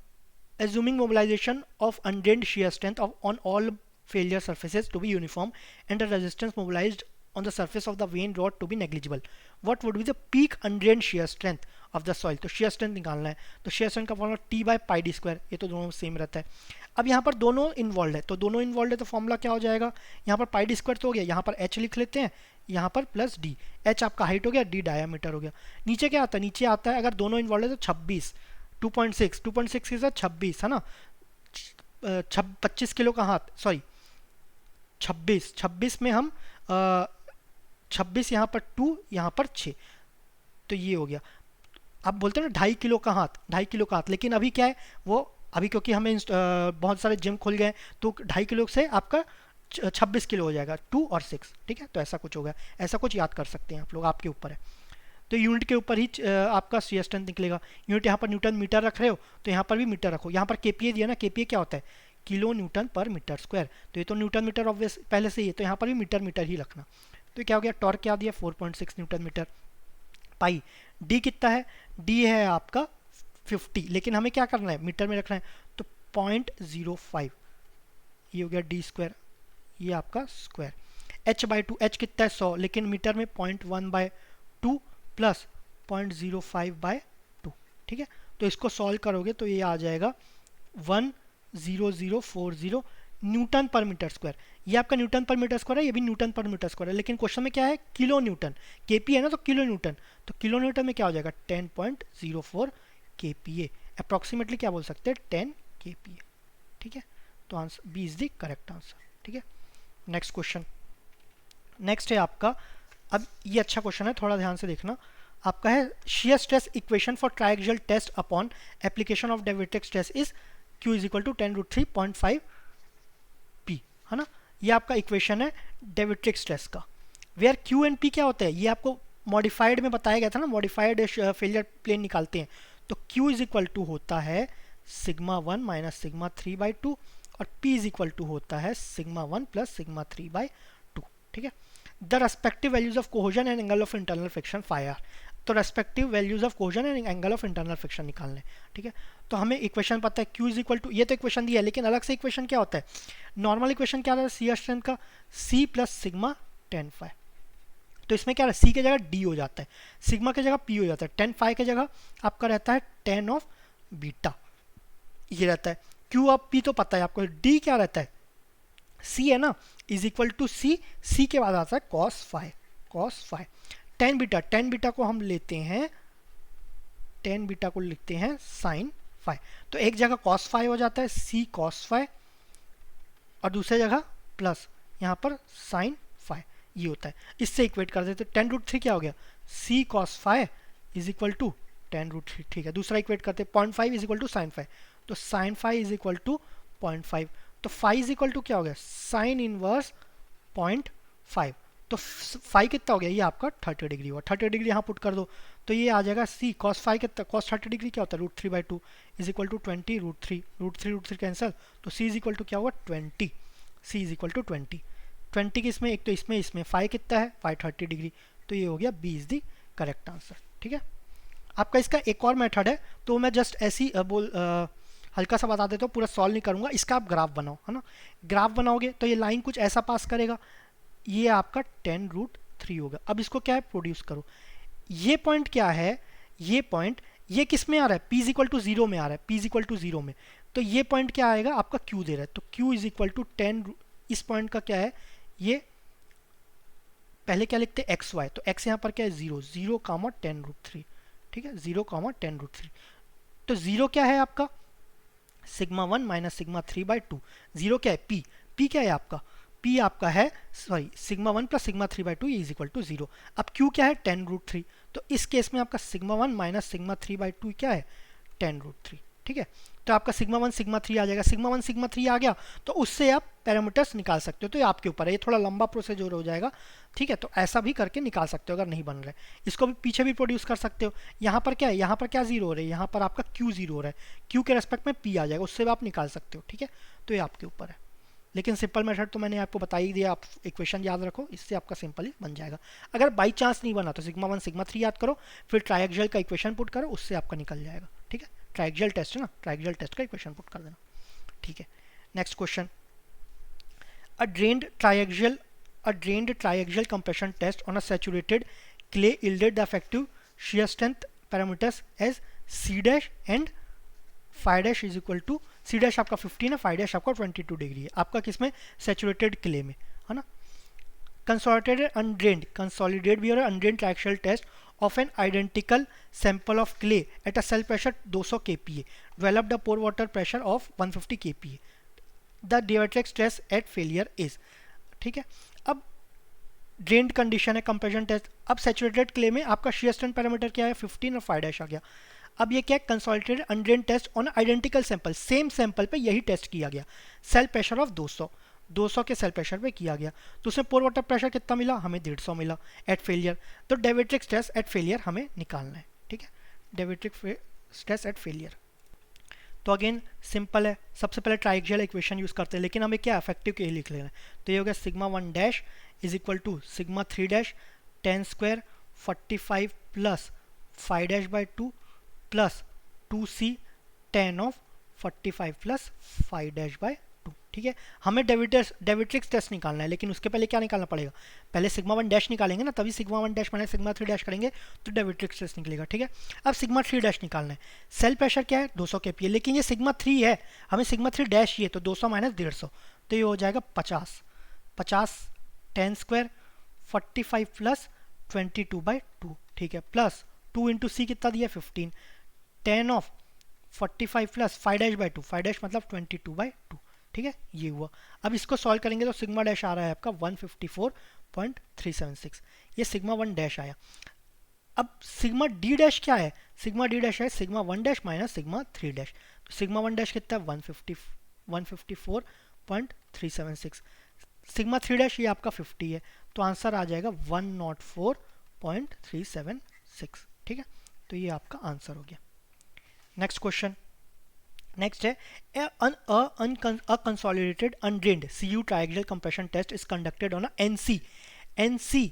assuming mobilization of undrained shear strength on all failure surfaces to be uniform and the resistance mobilized on the surface of the vein rod to be negligible, what would be the peak undrained shear strength of the soil? तो shear strength निकालना है, तो shear strength का formula T/πd², ये तो दोनों same रहता है। अब यहाँ पर दोनों इन्वॉल्व है, तो दोनों इन्वॉल्व है तो फॉर्मूला क्या हो जाएगा, यहाँ पर πd² तो हो गया, यहाँ पर h लिख लेते हैं, यहाँ पर प्लस d, h आपका हाइट हो गया, d डायामीटर हो गया। नीचे क्या आता है, नीचे आता है अगर दोनों इन्वॉल्व है तो 26, 2.6 के साथ 26 है ना, 25 किलो का हाथ, सॉरी 26 में हम 26 यहाँ पर 2 यहाँ पर 6, तो ये हो गया। अब बोलते हैं ना 2.5 किलो का हाथ, 2.5 किलो का हाथ, लेकिन अभी क्या है वो, अभी क्योंकि हमें बहुत सारे जिम खुल गए तो 2.5 किलो से आपका 26 किलो हो जाएगा, 2 और 6, ठीक है, तो ऐसा कुछ होगा, ऐसा कुछ याद कर सकते हैं आप लोग, आपके ऊपर है। तो यूनिट के ऊपर ही आपका शियर स्ट्रेंथ निकलेगा। यूनिट यहाँ पर न्यूटन मीटर रख रहे हो तो यहाँ पर भी मीटर रखो, यहाँ पर केपीए दिया ना, केपीए क्या होता है किलो न्यूटन पर मीटर स्क्वायर, तो ये तो न्यूटन मीटर ऑब्वियस पहले से ही है, तो यहाँ पर भी मीटर ही रखना। तो क्या हो गया, टॉर्क क्या दिया 4.6 न्यूटन मीटर। पाई डी कितना है, डी है आपका 50, लेकिन हमें क्या करना है मीटर में रखना है, तो 0.05, ये हो गया डी स्क्वायर, ये आपका स्क्वायर। h/2, h कितना है 100, लेकिन मीटर में 0.1/2 प्लस 0.05/2, ठीक है, तो इसको सॉल्व करोगे तो ये आ जाएगा 10040 न्यूटन पर मीटर स्क्वायर। ये आपका न्यूटन पर मीटर स्क्वायर है, ये भी न्यूटन पर मीटर स्क्वायर है, लेकिन क्वेश्चन में क्या है किलो न्यूटन, केपी है ना, तो किलो न्यूटन, तो किलो न्यूटन में क्या हो जाएगा 10.04 केपीए, अप्रॉक्सीमेटली क्या बोल सकते हैं 10 केपीए, ठीक है, तो answer B is the correct answer, ठीक है। नेक्स्ट क्वेश्चन, नेक्स्ट है आपका, अब ये अच्छा क्वेश्चन है, थोड़ा ध्यान से देखना, आपका है shear stress equation for triaxial test upon application of direct stress is Q = 10√3.5 P, है ना, ये आपका इक्वेशन है डायरेक्ट स्ट्रेस का, वेयर Q एंड P क्या होता है, ये आपको मॉडिफाइड में बताया गया था ना, मॉडिफाइड फेलियर प्लेन निकालते हैं, तो Q इज इक्वल टू होता है सिग्मा 1 माइनस सिग्मा 3 बाई 2 और P इज इक्वल टू होता है सिग्मा 1 प्लस सिग्मा 3 बाई 2। ठीक है, the respective values of cohesion and angle of internal friction phi are. तो respective values of cohesion and angle of internal friction निकालने। ठीक है, तो हमें इक्वेशन पता है Q इज इक्वल टू, ये तो इक्वेशन दी है, लेकिन अलग से इक्वेशन क्या होता है, नॉर्मल इक्वेशन क्या रहता है शियर स्ट्रेंथ का, C plus sigma tan five. तो इसमें क्या है, C की जगह D हो जाता है, सिग्मा की जगह P हो जाता है, टेन फाइव की जगह आपका रहता है टेन ऑफ बीटा, ये रहता है। Q ऑफ P तो पता है आपको, D क्या रहता है, C है ना, इज इक्वल टू C के बाद आता है कॉस फाइव। टेन बीटा को हम लेते हैं, टेन बीटा को लिखते हैं साइन फाइव। तो एक जगह कॉस फाइव हो जाता है, C कॉस फाइव, और दूसरी जगह प्लस यहाँ पर साइन फाइव, ये होता है। इससे इक्वेट कर देते, टेन रूट थ्री क्या हो गया, C cos phi is equal to ten root three. ठीक है, दूसरा इक्वेट करते, point five is equal to sine phi, तो sine phi is equal to point five. तो फाइव इज इक्वल टू क्या हो गया, साइन इनवर्स पॉइंट फाइव। तो फाइव कितना हो गया, ये आपका 30 डिग्री हुआ, 30 डिग्री यहाँ पुट कर दो तो ये आ जाएगा C कॉस फाइव कितना, कॉस 30 डिग्री क्या होता है, root three by two is equal to 20 root three cancel, तो C इज इक्वल टू क्या हुआ 20, C इज इक्वल टू 20 किसमें, एक तो इसमें फाइव कितना है, फाइव 30 डिग्री, तो ये हो गया B is the correct answer. ठीक है, आपका इसका एक और मेथड है, तो मैं जस्ट ऐसी हल्का सा बता देता हूँ, पूरा सॉल्व नहीं करूँगा। इसका आप ग्राफ बनाओ, है ना, ग्राफ बनाओगे तो ये लाइन कुछ ऐसा पास करेगा, ये आपका 10 रूट थ्री होगा। अब इसको क्या है, प्रोड्यूस करो। ये पॉइंट क्या है, ये पॉइंट ये किस में आ रहा है, P is equal to zero में आ रहा है, P is equal to zero में, तो ये पॉइंट क्या आएगा आपका Q दे रहा है, तो Q इज इक्वल टू 10, इस पॉइंट का क्या है, ये पहले क्या लिखते हैं एक्स वाई, तो x यहाँ पर क्या है zero, zero comma 10 root three. ठीक है, जीरो कामा 10 रूट थ्री, तो जीरो क्या है आपका sigma 1 minus sigma 3 by 2, zero क्या है P क्या है आपका, P आपका है sorry sigma 1 plus sigma 3 by 2 is equal to zero. अब Q क्या है 10 रूट थ्री, तो इस केस में आपका सिग्मा 1 माइनस सिग्मा 3 बाई 2 क्या है 10 रूट थ्री। ठीक है, तो आपका सिग्मा 1 सिग्मा 3 आ जाएगा, सिग्मा 1 सिग्मा 3 आ गया तो उससे आप पैरामीटर्स निकाल सकते हो, तो ये आपके ऊपर है, ये थोड़ा लंबा प्रोसीजर हो जाएगा। ठीक है, तो ऐसा भी करके निकाल सकते हो अगर नहीं बन रहा है, इसको भी पीछे भी प्रोड्यूस कर सकते हो। यहाँ पर क्या है, यहाँ पर क्या जीरो हो रहा है, यहाँ पर आपका Q जीरो हो रहा है, Q के रेस्पेक्ट में P आ जाएगा, उससे भी आप निकाल सकते हो। ठीक है, तो ये आपके ऊपर है, लेकिन सिंपल मेथड तो मैंने आपको बता ही दिया, आप इक्वेशन याद रखो, इससे आपका सिंपल ही बन जाएगा। अगर बाई चांस नहीं बना तो सिग्मा 1 सिग्मा 3 याद करो, फिर ट्रायक्सियल का इक्वेशन पुट करो, उससे आपका निकल जाएगा। ठीक है, ट्रायक्सियल टेस्ट है ना, ट्रायक्सियल टेस्ट का इक्वेशन पुट कर देना। ठीक है, next question, a drained triaxial compression test on a saturated clay yielded the effective shear strength parameters as C dash and phi dash is equal to, C dash आपका 15 है, phi dash आपका 22 degree है, आपका किसमें saturated clay में, है ना। Consolidated भी हो रहा है undrained triaxial test of an identical sample of clay at a cell pressure 200 kPa developed a pore water pressure of 150 kPa. The dielectric stress at failure is, ठीक है। अब ड्रेन्ड कंडीशन है कंप्रेशन टेस्ट, अब saturated clay में आपका shear strength parameter क्या है 15 और फाइव डैश आ गया। अब ये क्या है, consolidated undrained test on identical sample, same sample पे यही टेस्ट किया गया, सेल प्रेशर ऑफ 200 के सेल प्रेशर पे किया गया, तो उसमें पोर वाटर प्रेशर कितना मिला, हमें 150 मिला एट फेलियर। तो डेविट्रिक स्ट्रेस एट फेलियर हमें निकालना है। ठीक है, डेविट्रिक स्ट्रेस एट फेलियर, तो अगेन सिंपल है, सबसे पहले ट्रायक्सियल इक्वेशन यूज करते हैं, लेकिन हमें क्या इफेक्टिव के लिए लिख लेना है, तो ये हो गया sigma 1 dash is equal to sigma 3 dash 10 square 45 plus 5 dash by 2 plus 2c 10 of 45 plus 5 dash by 2। ठीक है, हमें डेविट्रिक्स टेस्ट निकालना है, लेकिन उसके पहले क्या निकालना पड़ेगा, पहले सिग्मा 1 डैश निकालेंगे ना, तभी sigma 1 dash minus sigma 3 dash करेंगे तो डेविट्रिक्स टेस्ट निकलेगा। ठीक है, अब सिग्मा 3 डैश निकालना है, सेल प्रेशर क्या है 200 kPa, लेकिन ये सिग्मा 3 है, हमें सिग्मा 3 डैश ये, तो 200 माइनस 150, तो ये हो जाएगा 50 10 स्क्वायर 45 प्लस 22 बाई 2। ठीक है, प्लस 2 इंटू सी कितना दिया 15, 10 of 45 plus 5 dash by 2, 5 dash मतलब 22 बाई 2। ठीक है, ये हुआ। अब इसको सॉल्व करेंगे तो सिग्मा डैश आ रहा है आपका 154.376, ये सिग्मा 1 डैश आया। अब सिग्मा डी डैश क्या है, सिग्मा डी डैश है sigma 1 dash minus sigma 3 dash, तो सिग्मा 1 डैश कितना है 154.376, सिग्मा 3 डैश ये आपका 50 है, तो आंसर आ जाएगा 104.376। ठीक है, तो ये आपका आंसर हो गया। नेक्स्ट क्वेश्चन, नेक्स्ट है a consolidated undrained CU triaxial compression test is conducted on a NC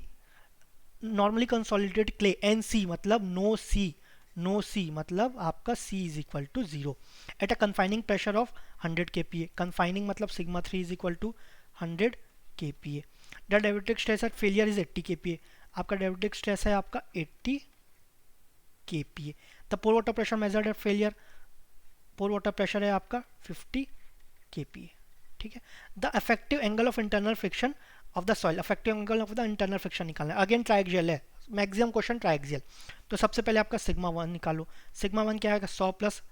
normally consolidated clay. NC मतलब नो C मतलब आपका C is equal to 0 at a confining pressure of 100 kPa. confining मतलब sigma 3 is equal to 100 kPa. the diabatic stress at failure is 80 kPa. आपका diabatic stress है आपका 80 kPa. the pore water pressure measured at failure, pore water pressure है आपका 50 kPa. ठीक है. The effective angle of internal friction of the soil, effective angle of the internal friction निकालना है. Again ट्राइएक्सियल है, मैक्सिमम क्वेश्चन ट्राइएक्सियल. तो सबसे पहले आपका सिग्मा 1 निकालो. सिग्मा 1 क्या आएगा 100 प्लस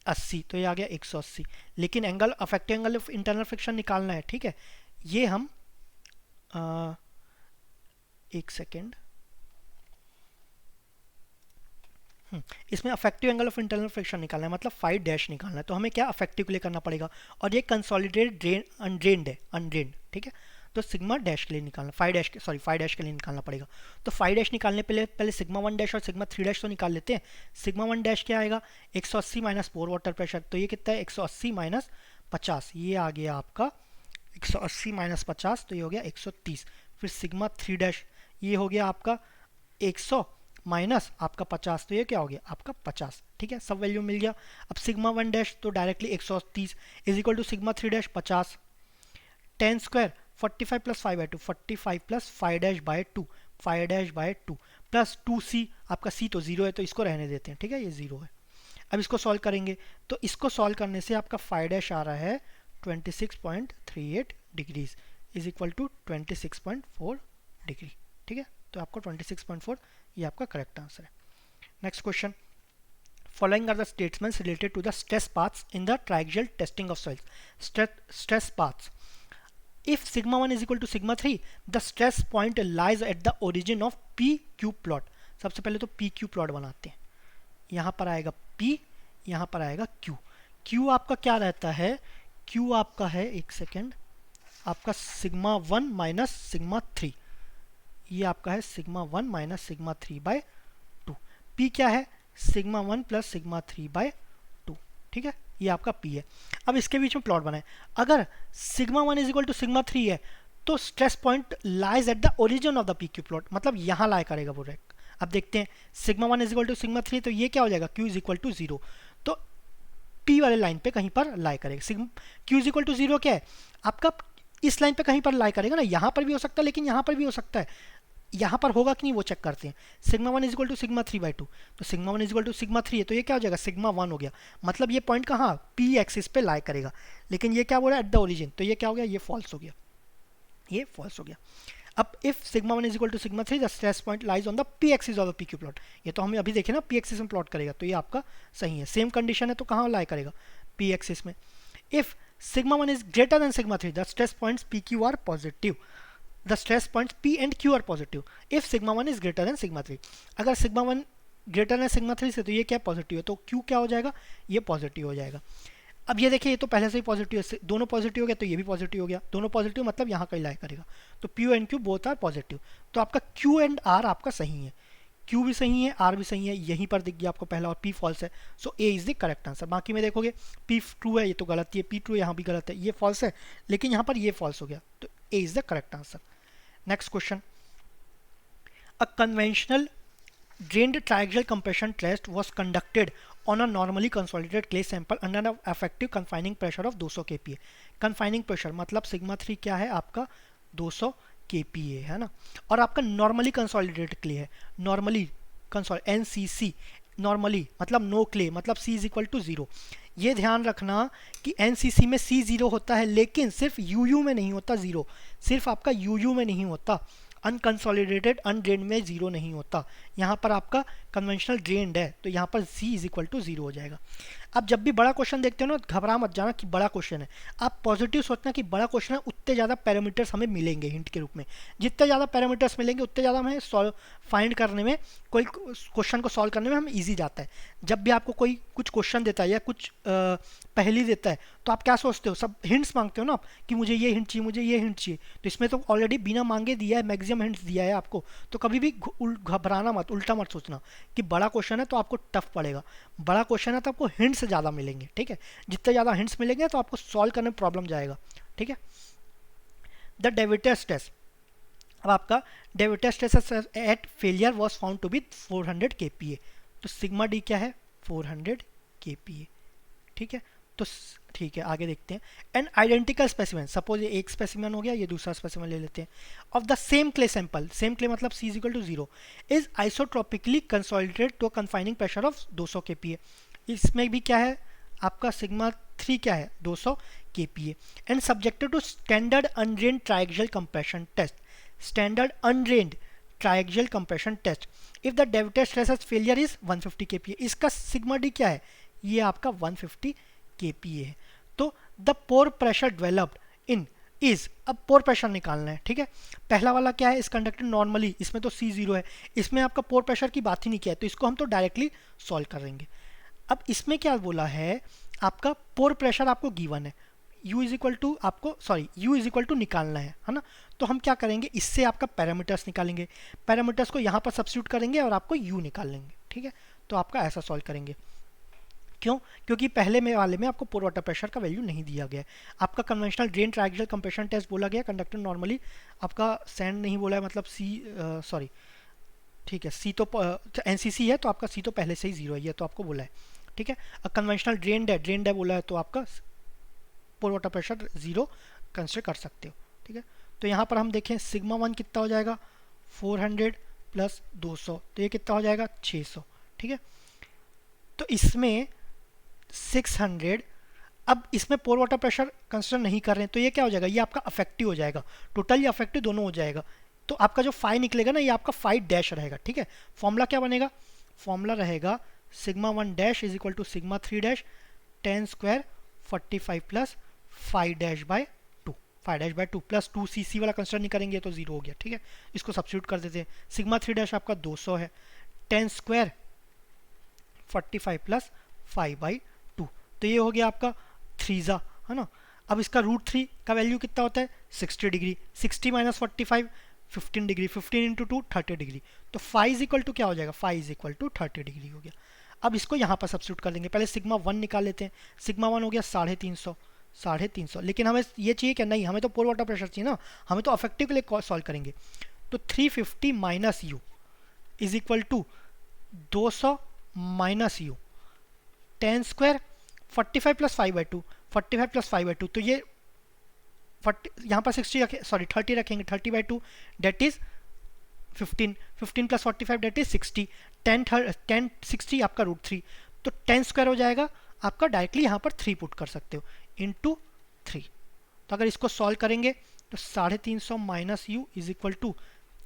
80, तो ये आ गया 180. लेकिन angle effective angle of internal friction निकालना है. ठीक है, ये हम एक सेकेंड, इसमें affective angle of internal friction निकालना है, मतलब 5 डैश निकालना है. तो हमें क्या अफेक्टिव के लिए करना पड़ेगा, और ये कंसोलिडेटेड अनड्रेन्ड है, अनड्रेन्ड. ठीक है, तो सिग्मा डैश के लिए निकालना, 5 डैश के लिए निकालना पड़ेगा. तो 5 डैश निकालने पहले सिग्मा 1 डैश और सिग्मा 3 डैश तो निकाल लेते हैं. सिग्मा 1 डैश क्या आएगा 180 माइनस पोर वाटर प्रेशर, तो ये कितना है 180 माइनस 50, ये आ गया आपका 180 माइनस 50, तो ये हो गया 130. फिर सिग्मा 3 डैश ये हो गया आपका 100 माइनस आपका 50, तो ये क्या हो गया आपका 50. ठीक है, सब वैल्यू मिल गया. अब सिग्मा 1 डैश तो directly 130 is equal to sigma 3 dash 50, 10 square 45 plus 5/2, 45 plus 5 dash by 2, 5 dash by 2 plus 2c, आपका c तो 0 है तो इसको रहने देते हैं. ठीक है, ये 0 है. अब इसको सॉल्व करेंगे, तो इसको सॉल्व करने से आपका 5 डैश आ रहा है 26.38 degrees is equal to 26.4 degree. ठीक है, तो आपको 26.4 ये आपका करेक्ट आंसर है. Next question, following are the statements related to the stress paths in the triaxial testing of soils. Stress paths, if sigma 1 is equal to sigma 3, the stress point lies at the origin of PQ plot. सबसे पहले तो PQ plot बनाते हैं. यहाँ पर आएगा P, यहाँ पर आएगा Q. Q आपका क्या रहता है, Q आपका है एक सेकेंड, आपका सिग्मा 1 माइनस सिग्मा 3, ये आपका है sigma 1 minus sigma 3 by 2. P क्या है सिग्मा 1 प्लस सिग्मा 3 बाय 2. ठीक है, ये आपका P है. अब इसके बीच में प्लॉट बनाए. अगर sigma 1 is equal to sigma 3 है तो stress point lies at the origin of the PQ plot, मतलब यहाँ लाई करेगा वो रेक. अब देखते हैं sigma 1 is equal to sigma 3, तो ये क्या हो जाएगा Q इज इक्वल टू 0, तो P वाले लाइन पे कहीं पर लाई करेगा. Q इज इक्वल टू 0 क्या है आपका इस लाइन पे कहीं पर लाई करेगा ना, यहाँ पर भी हो सकता है लेकिन यहाँ पर भी हो सकता है. यहाँ पर होगा कि नहीं वो चेक करते हैं. Sigma 1 is equal to sigma 3/2, तो sigma 1 is equal to sigma 3 है, तो ये क्या हो जाएगा सिग्मा 1 हो गया. मतलब ये पॉइंट कहाँ P एक्सिस पे लाई करेगा, लेकिन ये क्या बोल रहा है एट द ओरिजिन, तो ये क्या हो गया ये फॉल्स हो गया, ये फॉल्स हो गया. अब if sigma 1 is equal to sigma 3 the stress point lies on the P axis of the PQ plot, ये तो हमें अभी देखे ना P एक्सिस में प्लॉट करेगा, तो ये आपका सही है. सेम कंडीशन है तो कहाँ लाई करेगा P एक्सिस में. If sigma 1 is greater than sigma 3 the stress points PQ are positive, the stress points P and Q are positive if sigma 1 is greater than sigma 3. अगर sigma 1 greater than sigma 3 से तो ये क्या positive है, तो Q क्या हो जाएगा ये पॉजिटिव हो जाएगा. अब ये देखिए ये तो पहले से ही पॉजिटिव है, दोनों पॉजिटिव हो गया तो ये भी पॉजिटिव हो गया, दोनों पॉजिटिव मतलब यहाँ कहीं लाई करेगा, तो P and Q both are positive. तो आपका Q एंड R आपका सही है, Q भी सही है R भी सही है, यहीं पर दिख गया आपको पहला, और P फॉल्स है, सो A is the correct answer. बाकी में देखोगे P ट्रू है ये तो गलत है, P ट्रू यहाँ भी गलत है, ये फॉल्स है लेकिन यहाँ पर ये फॉल्स हो गया, तो A is the correct answer. Next question, a conventional drained triaxial compression test was conducted on a normally consolidated clay sample under an effective confining pressure of 200 kPa. confining pressure मतलब sigma 3 क्या है आपका 200 kPa है ना, और आपका normally consolidated clay है, normally NCC, normally मतलब नो क्ले, मतलब C इज इक्वल टू 0. ये ध्यान रखना कि NCC में C 0 होता है लेकिन सिर्फ UU में नहीं होता 0, सिर्फ आपका UU में नहीं होता, अनकंसोलिडेटेड अनड्रेन्ड में 0 नहीं होता. यहाँ पर आपका कन्वेंशनल ड्रेन्ड है तो यहाँ पर C इज इक्वल टू 0 हो जाएगा. आप जब भी बड़ा क्वेश्चन देखते हो ना, घबरा मत जाना कि बड़ा क्वेश्चन है, आप पॉजिटिव सोचना कि बड़ा क्वेश्चन है, उतने ज़्यादा पैरामीटर्स हमें मिलेंगे हिंट के रूप में। जितने ज़्यादा पैरामीटर्स मिलेंगे उतने ज़्यादा हमें सॉल्व फाइंड करने में, कोई क्वेश्चन को सॉल्व करने में हम ईजी जाता है। जब भी आपको कोई कुछ क्वेश्चन देता है या कुछ पहेली देता है, तो आप क्या सोचते हो, सब हिंट्स मांगते हो ना आप, कि मुझे ये हिंट चाहिए, मुझे ये हिंट चाहिए। तो इसमें तो ऑलरेडी बिना मांगे दिया है, मैक्सिमम हिंट्स दिया है आपको। तो कभी भी घबराना मत, उल्टा मत सोचना कि बड़ा क्वेश्चन है तो आपको टफ पड़ेगा। बड़ा क्वेश्चन है तो आपको हिंट्स ज़्यादा मिलेंगे, ठीक है। जितने ज़्यादा हिंट्स मिलेंगे तो आपको सॉल्व करने में प्रॉब्लम जाएगा, ठीक है। द डेविटर्स टेस्ट, अब आपका deviators test at failure was found to be 400 kPa। तो सिग्मा डी क्या है, 400 kPa, ठीक है। तो ठीक है, आगे देखते हैं। एन आइडेंटिकल स्पेसिमेन, सपोज ये एक स्पेसिमेन हो गया, ये दूसरा स्पेसिमेन ले लेते हैं। Of the same clay sample, same clay मतलब C equal to 0, is isotropically consolidated to confining pressure of 200 kPa। इसमें भी क्या है आपका सिग्मा 3 क्या है, 200 kPa, and subjected to standard undrained triaxial compression test, standard undrained triaxial compression test, if the deviators stress failure is 150 kPa। इसका sigma D क्या है, ये आपका 150 kPa है। तो the pore pressure developed in is, अब पोर प्रेशर निकालना है, ठीक है। पहला वाला क्या है, इस कंडक्टर नॉर्मली, इसमें तो C0 है, इसमें आपका पोर प्रेशर की बात ही नहीं किया है, तो इसको हम तो डायरेक्टली सॉल्व करेंगे। अब इसमें क्या बोला है, आपका पोर प्रेशर आपको गिवन है, U इज इक्वल टू आपको, sorry U is equal to निकालना है ना। तो हम क्या करेंगे, इससे आपका पैरामीटर्स निकालेंगे, पैरामीटर्स को यहाँ पर सब्स्टिट्यूट करेंगे और आपको U निकाल लेंगे, ठीक है। तो आपका ऐसा सॉल्व करेंगे। क्यों, क्योंकि पहले में वाले में आपको पोर वाटर प्रेशर का वैल्यू नहीं दिया गया है। आपका conventional drain triaxial compression test बोला गया, कंडक्टर नॉर्मली, आपका सैंड नहीं बोला है, मतलब सॉरी ठीक है, C तो NCC है, तो आपका C तो पहले से ही 0 है, ये तो आपको बोला है, ठीक है। कन्वेंशनल ड्रेन है बोला है, तो आपका पोर वाटर प्रेशर 0 कंसिडर कर सकते हो, ठीक है। तो यहाँ पर हम देखें सिग्मा 1 कितना हो जाएगा, 400 प्लस 200, तो ये कितना हो जाएगा, 600, ठीक है। तो इसमें 600, अब इसमें पोर वाटर प्रेशर कंसिडर नहीं कर रहे हैं, तो ये क्या हो जाएगा, ये आपका अफेक्टिव हो जाएगा, टोटल या अफेक्टिव दोनों हो जाएगा। तो आपका जो फाई निकलेगा ना, ये आपका फाई डैश रहेगा, ठीक है। फॉर्मूला क्या बनेगा, फॉर्मूला रहेगा sigma 1 dash is equal to sigma 3 dash 10 square 45 plus 5 dash by 2, 5 dash by 2 plus 2 CC वाला कंसिडर नहीं करेंगे तो 0 हो गया, ठीक है। इसको सब्स्टिट्यूट कर देते हैं। सिग्मा 3 डैश आपका 200 है, 10 स्क्वायर 45 प्लस 5 बाई 2, तो ये हो गया आपका 3 है ना। अब इसका √3 का वैल्यू कितना होता है, 60 degree, 60 minus 45 15 degree, 15 into 2 30 degree. तो फाई इज इक्वल टू क्या हो जाएगा, phi is equal to 30 degree हो गया। अब इसको यहाँ पर सब्स्टिट्यूट कर देंगे। पहले सिग्मा 1 निकाल लेते हैं। सिग्मा 1 हो गया 350, लेकिन हमें ये चाहिए क्या, नहीं हमें तो पोर वाटर प्रेशर चाहिए ना, हमें तो अफेक्टिव के लिए सॉल्व करेंगे। तो 350 minus U is equal to 200 minus U, 10 square 45 plus 5 by 2, 45 plus 5 by 2, तो ये 40 यहाँ पर 60 रखें, सॉरी 30 रखेंगे, 30 by 2 that is 15, 15 plus 45 that is 60, 10 60 आपका √3, तो 10 स्क्वायर हो जाएगा आपका, डायरेक्टली यहाँ पर 3 पुट कर सकते हो इंटू 3। तो अगर इसको सॉल्व करेंगे तो 350 minus U is equal to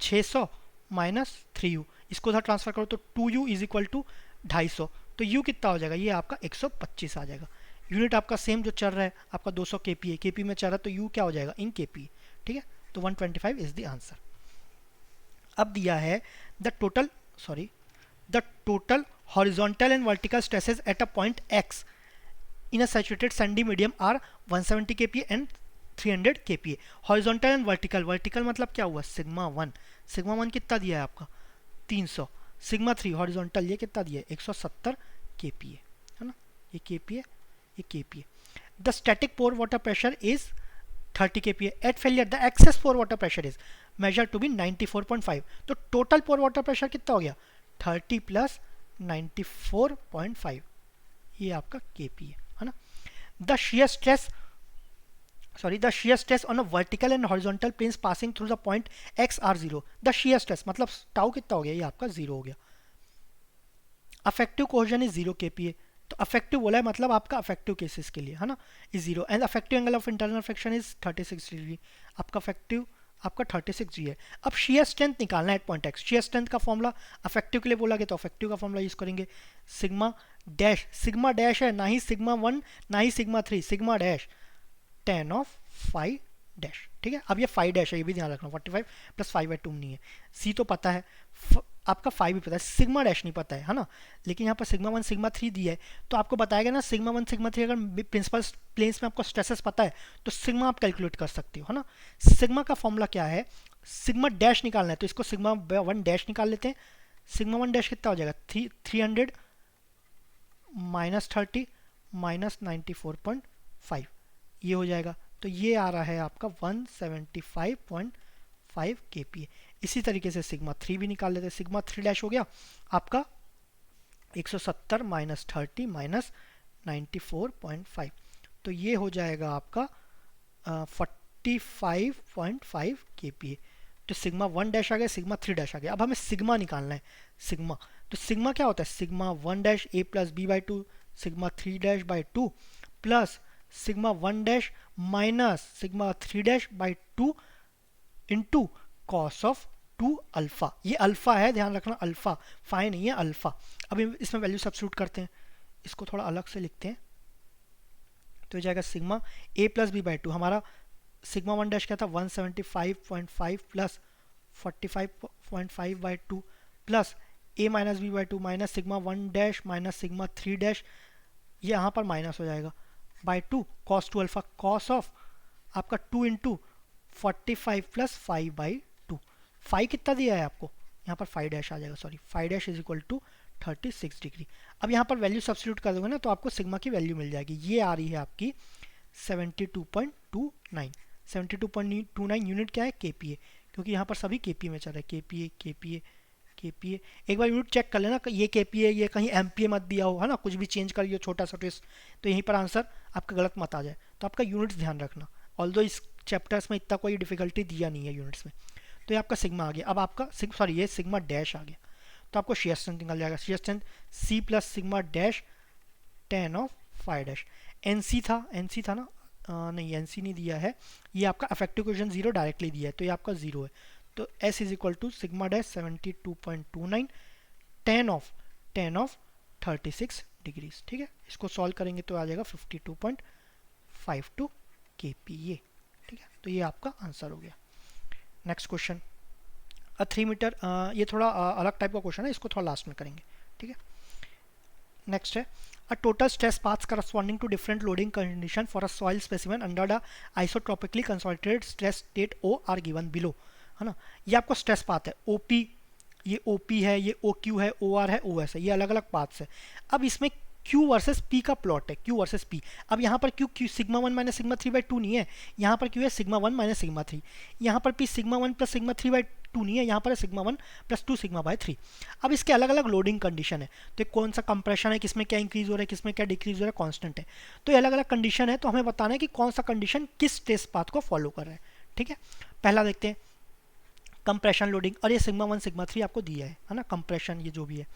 600 minus 3U, इसको उधर ट्रांसफर करो तो 2U इज इक्वल टू 250, तो U कितना हो जाएगा, ये आपका 125 आ जाएगा। यूनिट आपका सेम जो चल रहा है आपका 200 kPa, kp में चल रहा है, तो U क्या हो जाएगा इन kPa, ठीक है। तो 125 इज द आंसर। अब दिया है the total horizontal and vertical stresses at a point X in a saturated sandy medium are 170 kPa and 300 kPa। Horizontal and vertical मतलब क्या हुआ, सिग्मा 1 कितना दिया है आपका 300, सिग्मा 3 हॉरिजॉन्टल ये कितना दिया है 170 kPa, है ना, ये kPa, ये kPa। The static pore water pressure is 30 kPa at failure, the excess pore water pressure is measured to be 94.5। तो टोटल पोर वाटर प्रेशर कितना हो गया 30 प्लस 94.5, ये आपका kPa है ना। The shear stress on a vertical and horizontal planes passing through the point X are 0। The shear stress मतलब tau कितना हो गया, ये आपका 0 हो गया। अफेक्टिव कोहेजन इज 0 kPa, तो अफेक्टिव बोला है मतलब आपका अफेक्टिव केसेस के लिए है ना, is 0, and effective angle of internal friction is 36 degree. आपका अफेक्टिव आपका 36G है। अब shear स्ट्रेंथ निकालना है at point X. shear strength का फॉर्मूला अफेक्टिव के लिए बोला गया तो अफेक्टिव का फॉर्मूला यूज करेंगे, सिग्मा डैश है, ना ही सिग्मा 1 ना ही sigma 3, sigma dash tan of five dash. ठीक है, अब ये 5 डैश है, ये भी ध्यान रखना, 45 प्लस 5/2 नहीं है। सी तो पता है, आपका 5 भी पता है, सिग्मा डैश नहीं पता है ना, लेकिन यहाँ पर सिग्मा 1 सिग्मा 3 दिया है तो आपको बताएगा ना सिग्मा 1 सिग्मा 3, अगर प्रिंसिपल प्लेन्स में आपको स्ट्रेसेस पता है तो सिग्मा आप कैलकुलेट कर सकते हो, है ना। सिग्मा का फॉर्मूला क्या है, सिग्मा डैश निकालना है तो इसको सिग्मा 1 डैश निकाल लेते हैं। सिग्मा 1 डैश कितना हो जाएगा, 300 माइनस 30 माइनस 94.5, ये हो जाएगा। तो ये आ रहा है आपका 175.5 kPa। इसी तरीके से सिग्मा 3 भी निकाल लेते हैं। सिग्मा 3 डैश हो गया आपका 170 माइनस 30 माइनस 94.5, तो ये हो जाएगा आपका 45.5 kPa। तो सिग्मा 1 डैश आ गया, सिग्मा 3 डैश आ गया। अब हमें सिग्मा निकालना है, सिग्मा। तो सिग्मा क्या होता है, sigma 1 dash a plus b/2 sigma 3 dash by 2 plus sigma 1 dash minus sigma 3 dash by 2 into cos of 2 alpha. ये अल्फा है, ध्यान रखना, अल्फा, फाई नहीं है, अल्फा। अब इसमें वैल्यू सब्स्टिट्यूट करते हैं, इसको थोड़ा अलग से लिखते हैं तो हो जाएगा सिग्मा a प्लस b/2, हमारा सिग्मा 1 डैश क्या था 175.5 plus 45.5/2 plus a minus b/2 minus sigma 1 dash minus sigma 3 dash, ये यहाँ पर माइनस हो जाएगा by 2 cos 2 alpha, cos of आपका 2 इंटू 45 प्लस 5/2। 5 कितना दिया है आपको, यहाँ पर 5 डैश आ जाएगा, sorry 5 dash is equal to 36 degree. अब यहाँ पर वैल्यू सब्स्टिट्यूट कर दोगे ना तो आपको सिग्मा की वैल्यू मिल जाएगी, ये आ रही है आपकी 72.29। 72.29 यूनिट क्या है, kPa, क्योंकि यहाँ पर सभी kPa में चल रहा है, kPa। एक बार यूनिट चेक कर लेना, ये kPa, ये कहीं MPa मत दिया हो, है ना, कुछ भी चेंज करिए छोटा सा ट्विस्ट, तो यहीं पर आंसर आपका गलत मत आ जाए। तो आपका यूनिट्स ध्यान रखना, ऑल्दो इस चैप्टर्स में इतना कोई डिफिकल्टी दिया नहीं है यूनिट्स में। तो ये आपका सिग्मा आ गया। अब आपका सॉरी ये सिग्मा डैश आ गया, तो आपको शेयर स्ट्रेंथ निकल जाएगा, shear strength C plus sigma dash tan of 5 dash. NC था ना, नहीं NC नहीं दिया है, ये आपका अफेक्टिव कोएफिशिएंट 0 डायरेक्टली दिया है तो ये आपका 0 है। तो S is equal to sigma dash 72.29 tan of 36 degrees. ठीक है, इसको सॉल्व करेंगे तो आ जाएगा 52.52 kPa। ठीक है, तो ये आपका आंसर हो गया। नेक्स्ट क्वेश्चन, 3 मीटर, ये थोड़ा अलग टाइप का क्वेश्चन है, इसको थोड़ा लास्ट में करेंगे। ठीक है, नेक्स्ट है, a total stress paths corresponding to different loading condition for a soil specimen under the isotropically consolidated stress state O are given below, है ना। ये आपको स्ट्रेस पाथ है, OP, ये OP है, ये OQ है, OR है, OS है, ये अलग अलग पाथ्स है। अब इसमें Q वर्सेस P का प्लॉट है, Q वर्सेस P। अब यहाँ पर Q सिग्मा 1 माइनस सिग्मा 3/2 नहीं है, यहाँ पर Q है सिग्मा 1 माइनस सिग्मा 3, यहाँ पर P सिग्मा 1 प्लस सिग्मा 3/2 नहीं है, यहाँ पर है सिग्मा 1 प्लस 2 सिग्मा बाय 3। अब इसके अलग अलग लोडिंग कंडीशन है, तो कौन सा कंप्रेशन है, किसमें क्या इंक्रीज हो रहा है, किसमें क्या डिक्रीज हो रहा है, कांस्टेंट है। तो ये अलग अलग कंडीशन है, तो हमें बताना है कि कौन सा कंडीशन किस स्ट्रेस पाथ को फॉलो कर रहा है। ठीक है, पहला देखते हैं कंप्रेशन लोडिंग, और ये सिग्मा 1 सिग्मा 3 आपको दिया है ना, कंप्रेशन ये जो भी है।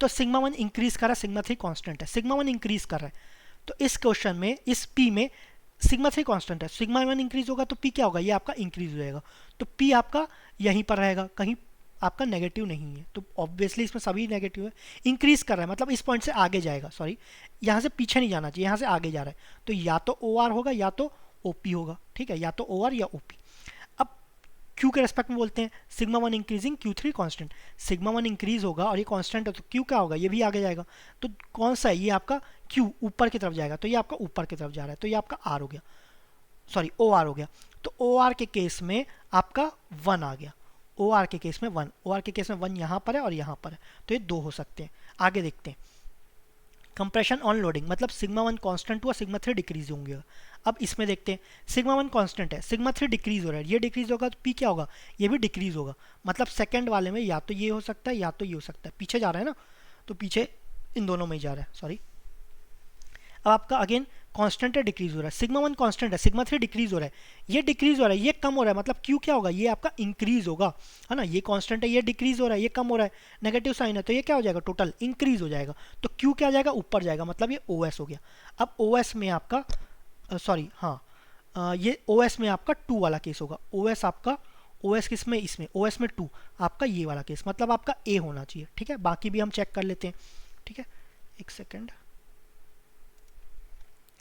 तो सिग्मा 1 इंक्रीज कर रहा है, सिग्मा 3 कांस्टेंट है, सिग्मा 1 इंक्रीज कर रहा है, तो इस क्वेश्चन में इस P में सिग्मा 3 कांस्टेंट है, सिग्मा 1 इंक्रीज होगा तो P क्या होगा, ये आपका इंक्रीज हो जाएगा, तो P आपका यहीं पर रहेगा, कहीं आपका नेगेटिव नहीं है, तो ऑब्वियसली इसमें सभी नेगेटिव है। इंक्रीज कर रहा है मतलब इस पॉइंट से आगे जाएगा, सॉरी यहाँ से पीछे नहीं जाना चाहिए, यहाँ से आगे जा रहा है, तो या तो OR होगा या तो OP होगा। ठीक है, या तो OR या OP। अब Q के रेस्पेक्ट में बोलते हैं, sigma 1 increasing Q3 constant, sigma 1 increase होगा और ये कांस्टेंट है तो Q क्या होगा, ये भी आगे जाएगा, तो कौन सा है, ये आपका Q ऊपर की तरफ जाएगा, तो ये आपका ऊपर की तरफ जा रहा है, तो ये आपका R हो गया, सॉरी OR हो गया। तो OR के केस में आपका 1 आ गया, OR के केस में 1, OR के केस में 1 यहाँ पर है और यहाँ पर है, तो ये 2 हो सकते हैं। आगे देखते हैं, कंप्रेशन ऑन लोडिंग, मतलब सिग्मा 1 कांस्टेंट हुआ, सिग्मा 3 डिक्रीज होंगे। अब इसमें देखते हैं, सिग्मा 1 कांस्टेंट है, सिग्मा 3 डिक्रीज हो रहा है, ये डिक्रीज होगा तो P क्या होगा, ये भी डिक्रीज होगा, मतलब सेकंड वाले में या तो ये हो सकता है या तो ये हो सकता है, पीछे जा रहा है ना, तो पीछे इन दोनों में ही जा रहा है, सॉरी। अब आपका अगेन कांस्टेंट है, डिक्रीज हो रहा है, सिग्मा 1 कांस्टेंट है, सिग्मा 3 डिक्रीज हो रहा है, ये डिक्रीज हो रहा है, ये कम हो रहा है, मतलब Q क्या होगा, ये आपका इंक्रीज होगा, है ना, ये कांस्टेंट है, ये डिक्रीज हो रहा है, ये कम हो रहा है, नेगेटिव साइन है, तो ये क्या हो जाएगा, टोटल इंक्रीज हो जाएगा, तो Q क्या आ जाएगा, ऊपर जाएगा, मतलब ये OS हो गया। अब OS में आपका सॉरी हाँ ये OS में आपका 2 वाला केस होगा, OS आपका ओ एस किस में, इसमें ओ एस में 2, आपका ये वाला केस, मतलब आपका ए होना चाहिए, ठीक है। बाकी भी हम चेक कर लेते हैं, ठीक है, एक सेकेंड।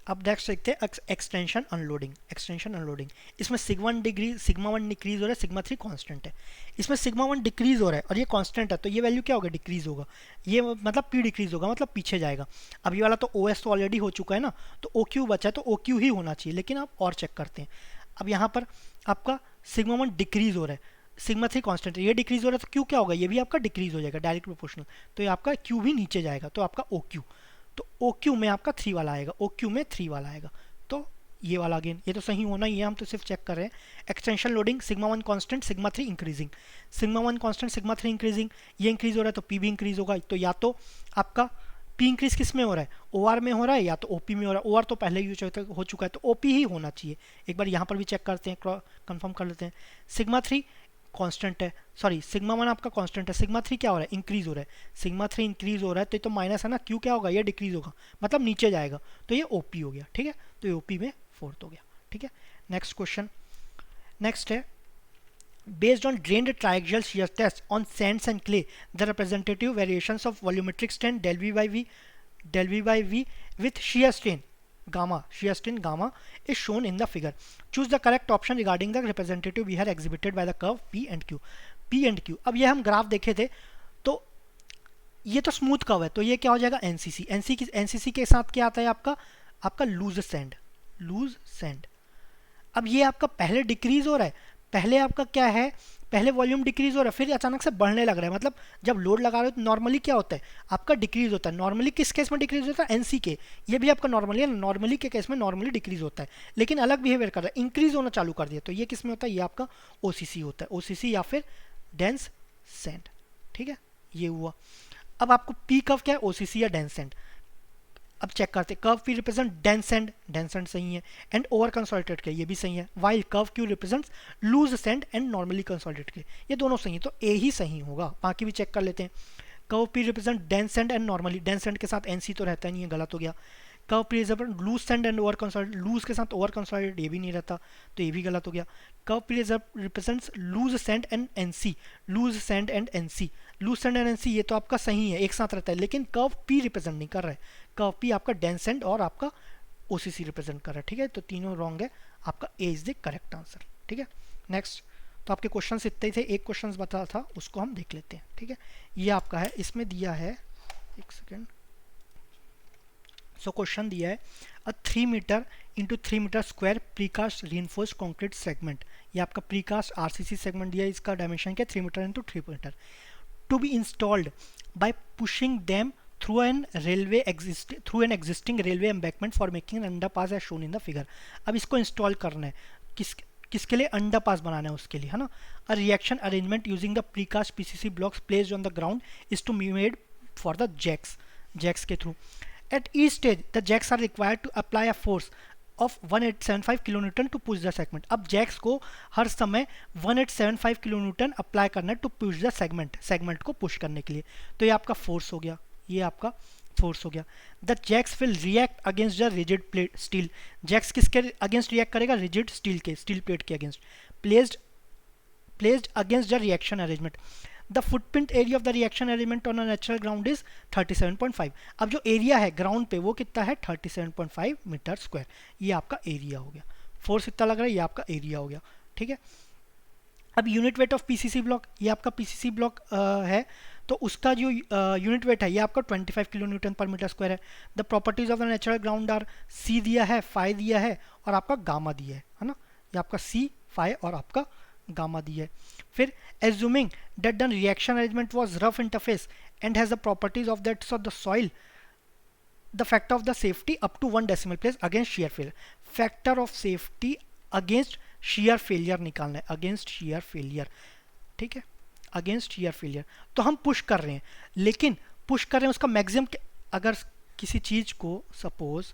अब नेक्स्ट देखते हैं एक्सटेंशन अनलोडिंग। एक्सटेंशन अनलोडिंग, इसमें सिग्मा वन डिक्रीज हो रहा है, सिग्मा थ्री कांस्टेंट है। इसमें सिग्मा वन डिक्रीज हो रहा है और ये कांस्टेंट है, तो ये वैल्यू क्या होगा, डिक्रीज होगा। ये मतलब पी डिक्रीज होगा, मतलब पीछे जाएगा। अब ये वाला तो ओ एस तो ऑलरेडी हो चुका है ना, तो ओ क्यू बचा है, तो ओ क्यू ही होना चाहिए। लेकिन आप और चेक करते हैं, अब यहाँ पर आपका सिग्मा वन डिक्रीज हो रहा है, सिग्मा थ्री कांस्टेंट है, ये डिक्रीज हो रहा है, तो क्यू क्या होगा, ये भी आपका डिक्रीज हो जाएगा डायरेक्ट प्रोपोर्शनल, तो ये आपका क्यू भी नीचे जाएगा, तो आपका ओ क्यू, तो ओ क्यू में आपका 3 वाला आएगा, ओ क्यू में 3 वाला आएगा। तो ये वाला अगेन ये तो सही होना ही है, हम तो सिर्फ चेक कर रहे हैं। Extension loading, sigma one constant, sigma three increasing, sigma one constant, sigma three increasing, ये इंक्रीज हो रहा है तो पी भी इंक्रीज होगा। तो या तो आपका पी इंक्रीज किस में हो रहा है, ओ आर में हो रहा है, या तो ओपी में हो रहा है। ओ आर तो पहले ही हो चुका है, तो ओपी ही होना चाहिए। एक बार यहाँ पर भी चेक करते हैं, कंफर्म कर लेते हैं। सिग्मा थ्री कांस्टेंट है, सॉरी सिग्मा वन आपका कांस्टेंट है, सिग्मा थ्री क्या हो रहा है, इंक्रीज हो रहा है। सिग्मा थ्री इंक्रीज हो रहा है तो ये तो माइनस है ना, क्यू क्या होगा, ये डिक्रीज होगा, मतलब नीचे जाएगा, तो ये ओपी हो गया, ठीक है। तो ये ओपी में फोर्थ हो गया, ठीक है। नेक्स्ट क्वेश्चन, नेक्स्ट है based on drained triaxial shear test on sands and clay, the representative variations of volumetric strain del v by v with shear strain gamma is shown in the figure. Choose the correct option regarding the representative we have exhibited by the curve p and q. अब ये हम graph देखे थे, तो ये तो smooth curve है, तो ये क्या हो जाएगा, एनसीसी के साथ क्या आता है आपका लूज सैंड। अब ये आपका पहले डिक्रीज हो रहा है, पहले आपका क्या है, पहले वॉल्यूम डिक्रीज हो रहा है, फिर अचानक से बढ़ने लग रहा है। मतलब जब लोड लगा रहे हो तो नॉर्मली क्या होता है, आपका डिक्रीज होता है। नॉर्मली किस केस में डिक्रीज होता है, एनसी के, ये भी आपका नॉर्मली है, नॉर्मली के केस में नॉर्मली डिक्रीज होता है, लेकिन अलग बिहेवियर कर रहा है, इंक्रीज होना चालू कर दिया। तो ये किस में होता है, ये आपका ओसीसी होता है, ओसीसी या फिर डेंस सैंड, ठीक है, ये हुआ। अब आपको पी कर्व क्या है, ओसीसी या डेंस सैंड। अब चेक करते, curve P represent dense sand सही है, एंड ओवर कंसोलिडेटेड के ये भी सही है, while curve Q represents loose sand and normally consolidated के, ये दोनों सही है, तो ए ही सही होगा। बाकी भी चेक कर लेते हैं। Curve P represent dense sand and normally, dense sand के साथ एनसी तो रहता नहीं है, गलत हो गया। Curve P represent loose sand and over consolidated, loose के साथ ओवर कंसोलिडेटेड ये भी नहीं रहता, तो ये भी गलत हो गया। Curve P represents loose sand and NC, loose sand and NC, loose sand and NC ये तो आपका सही है, एक साथ रहता है, लेकिन कर्व पी रिप्रेजेंट नहीं कर रहा है, कर्व पी आपका डेंस सैंड और आपका ओसीसी रिप्रेजेंट कर रहा है, ठीक है। तो तीनों रॉन्ग है, आपका ए इज द करेक्ट आंसर, ठीक है। नेक्स्ट, तो आपके क्वेश्चन इतने ही थे, एक क्वेश्चन बता था उसको हम देख लेते हैं, ठीक है। ये आपका है, इसमें दिया है, एक सेकेंड, सो क्वेश्चन दिया है a 3 metre into 3 metre square precast reinforced concrete segment, ये आपका प्रीकास्ट आरसीसी सेगमेंट दिया है, इसका डायमेंशन क्या है 3 metre into 3 metre, to be installed by pushing them through an existing railway embankment for making an underpass as shown in the figure। अब इसको install करना है, किसके लिए, अंडरपास बनाना है उसके लिए, है ना। A reaction arrangement using the precast PCC blocks placed on the ground is to be made for the jacks के थ्रू। At each stage the jacks are required to apply a force of 1875 kilo newton to push the segment. अब jacks को हर समय 1875 kilo newton apply करना है to push the segment को push करने के लिए, तो ये आपका फोर्स हो गया, ये आपका फोर्स हो गया। The jacks will react against the rigid plate steel, jacks किसके अगेंस्ट रिएक्ट करेगा, रिजिड स्टील प्लेट के against, placed against the reaction arrangement. The footprint area of the reaction arrangement on a natural ground is 37.5। अब जो area है ground पे वो कितना है, 37.5 मीटर स्क्वायर, ये आपका एरिया हो गया। फोर्स इतना लग रहा है, ये आपका एरिया हो गया, ठीक है। अब unit weight of PCC block, ये आपका पीसीसी ब्लॉक है, तो उसका जो यूनिट वेट है ये आपका 25 किलो न्यूटन पर मीटर स्क्वायर है। The properties of the natural ground are, C दिया है, फाई दिया है और आपका गामा दिया है ना, ये आपका सी, फाई और आपका गामा दिया है। फिर assuming that the reaction arrangement was rough interface and has the properties of that of the soil, the factor of the safety up to 1 decimal place against shear failure, factor of safety against shear failure निकालना है, against shear failure, ठीक है, against shear failure. तो हम push कर रहे हैं, लेकिन पुश कर रहे हैं उसका मैक्सिमम, अगर किसी चीज को सपोज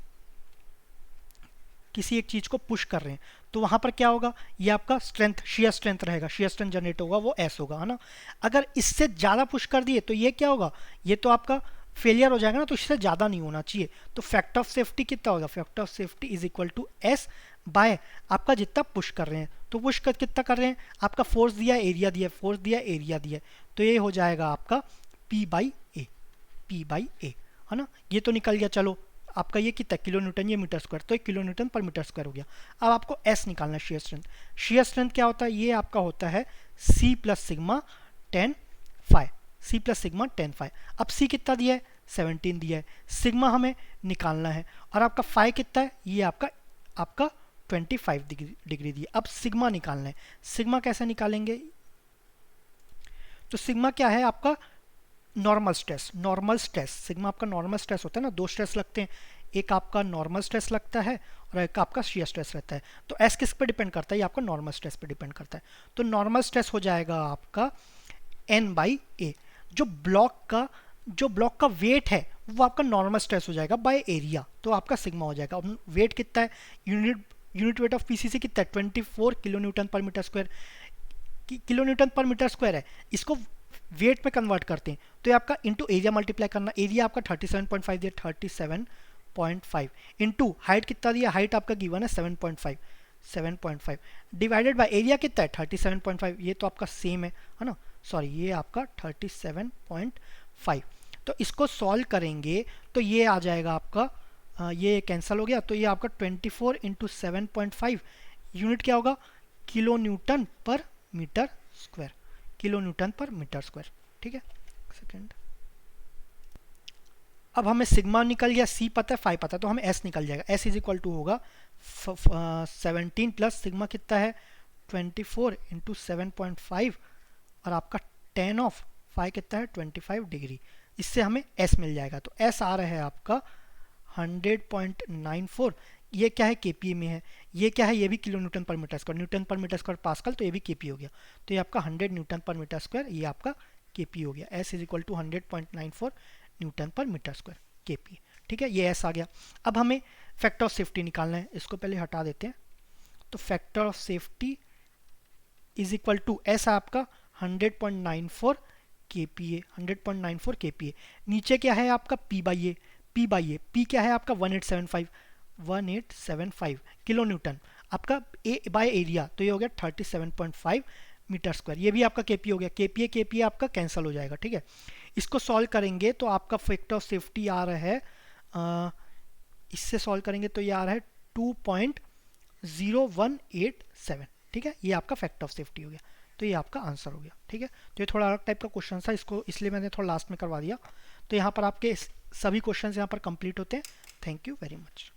किसी एक चीज को पुश कर रहे हैं तो वहां पर क्या होगा, ये आपका स्ट्रेंथ, शेयर स्ट्रेंथ रहेगा, शेयर स्ट्रेंथ जनरेट होगा, वो एस होगा, है ना। अगर इससे ज्यादा पुश कर दिए तो ये क्या होगा, ये तो आपका फेलियर हो जाएगा ना, तो इससे ज्यादा नहीं होना चाहिए। तो फैक्टर ऑफ सेफ्टी कितना होगा, factor of safety is equal to S by आपका जितना पुश कर रहे हैं, तो पुश कर कितना कर रहे हैं, आपका फोर्स दिया है, एरिया दिया है, फोर्स दिया है, एरिया दिया है, तो ये हो जाएगा आपका P by A, P by A, है ना। ये तो निकल गया, चलो आपका ये कितना किलो न्यूटन, ये मीटर स्क्वायर, तो 1 किलो न्यूटन पर मीटर स्क्वायर हो गया। अब आपको एस निकालना है, शेयर स्ट्रेंथ। शेयर स्ट्रेंथ क्या होता है, ये आपका होता है C plus sigma tan phi, C plus sigma tan phi. अब सी कितना दिया है, 17 दिया है, सिग्मा हमें निकालना है, और आपका फाइव कितना है, ये आपका 25 डिग्री दिया। अब सिग्मा निकालना है, सिग्मा कैसे निकालेंगे, तो सिग्मा क्या है आपका normal stress, normal stress, sigma आपका नॉर्मल स्ट्रेस होता है ना, दो स्ट्रेस लगते हैं, एक आपका नॉर्मल स्ट्रेस लगता है और एक आपका शियर स्ट्रेस रहता है। तो एस किस पे डिपेंड करता है, ये आपका नॉर्मल स्ट्रेस पे डिपेंड करता है। तो नॉर्मल स्ट्रेस हो जाएगा आपका एन बाई ए, जो ब्लॉक का वेट है वो आपका नॉर्मल स्ट्रेस हो जाएगा बाय एरिया, तो आपका सिग्मा हो जाएगा। वेट कितना है, यूनिट वेट ऑफ पीसीसी कितना है, 24 किलो न्यूटन पर मीटर स्क्वायर, किलो न्यूटन पर मीटर स्क्वायर है, इसको वेट में कन्वर्ट करते हैं, तो ये आपका इंटू एरिया मल्टीप्लाई करना, एरिया आपका 37.5 दिया, 37.5 इंटू हाइट कितना दिया, हाइट आपका गिवन है 7.5 डिवाइडेड बाय एरिया कितना है 37.5, ये तो आपका सेम है ना, सॉरी ये आपका 37.5। तो इसको सॉल्व करेंगे तो ये आ जाएगा आपका ये कैंसिल हो गया, तो ये आपका 24 इंटू 7.5 यूनिट क्या होगा, किलो न्यूटन पर मीटर स्क्वायर, किलो न्यूटन पर मीटर स्क्वायर, ठीक है। सेकेंड, अब हमें सिग्मा निकल गया, सी पता है, फाइव पता है, तो हमें एस निकल जाएगा, एस इज इक्वल टू होगा 17 प्लस सिग्मा कितना है 24 इंटू 7.5 और आपका 10 ऑफ 5 कितना है 25 डिग्री, इससे हमें एस मिल जाएगा। तो एस आ रहा है आपका 100.94, ये क्या है केपीए में है, ये क्या है, ये भी किलो न्यूटन पर मीटर स्क्वायर, न्यूटन पर मीटर स्क्वायर पास्कल, तो ये भी केपी हो गया, तो ये आपका 100 न्यूटन पर मीटर स्क्वायर, ये आपका केपी हो गया। S is equal to 100.94 newton पर मीटर स्क्वायर केपी, ठीक है, ये एस आ गया। अब हमें फैक्टर ऑफ सेफ्टी निकालना है, इसको पहले हटा देते हैं, तो factor of safety is equal to S आपका 100.94 केपीए, 100.94 केपीए, नीचे क्या है आपका पी बाई ए, पी क्या है आपका 1875 किलो न्यूटन, आपका ए बाय एरिया, तो ये हो गया 37.5 मीटर स्क्वायर, ये भी आपका केपी हो गया, केपीए आपका कैंसिल हो जाएगा, ठीक है। इसको सॉल्व करेंगे तो आपका फैक्टर ऑफ सेफ्टी आ रहा है इससे सॉल्व करेंगे तो ये आ रहा है 2.0187, ठीक है, ये आपका फैक्टर ऑफ सेफ्टी हो गया, तो ये आपका आंसर हो गया, ठीक है। तो ये थोड़ा अलग टाइप का क्वेश्चन था, इसको इसलिए मैंने थोड़ा लास्ट में करवा दिया। तो यहाँ पर आपके सभी क्वेश्चंस यहाँ पर कंप्लीट होते हैं। Thank you very much.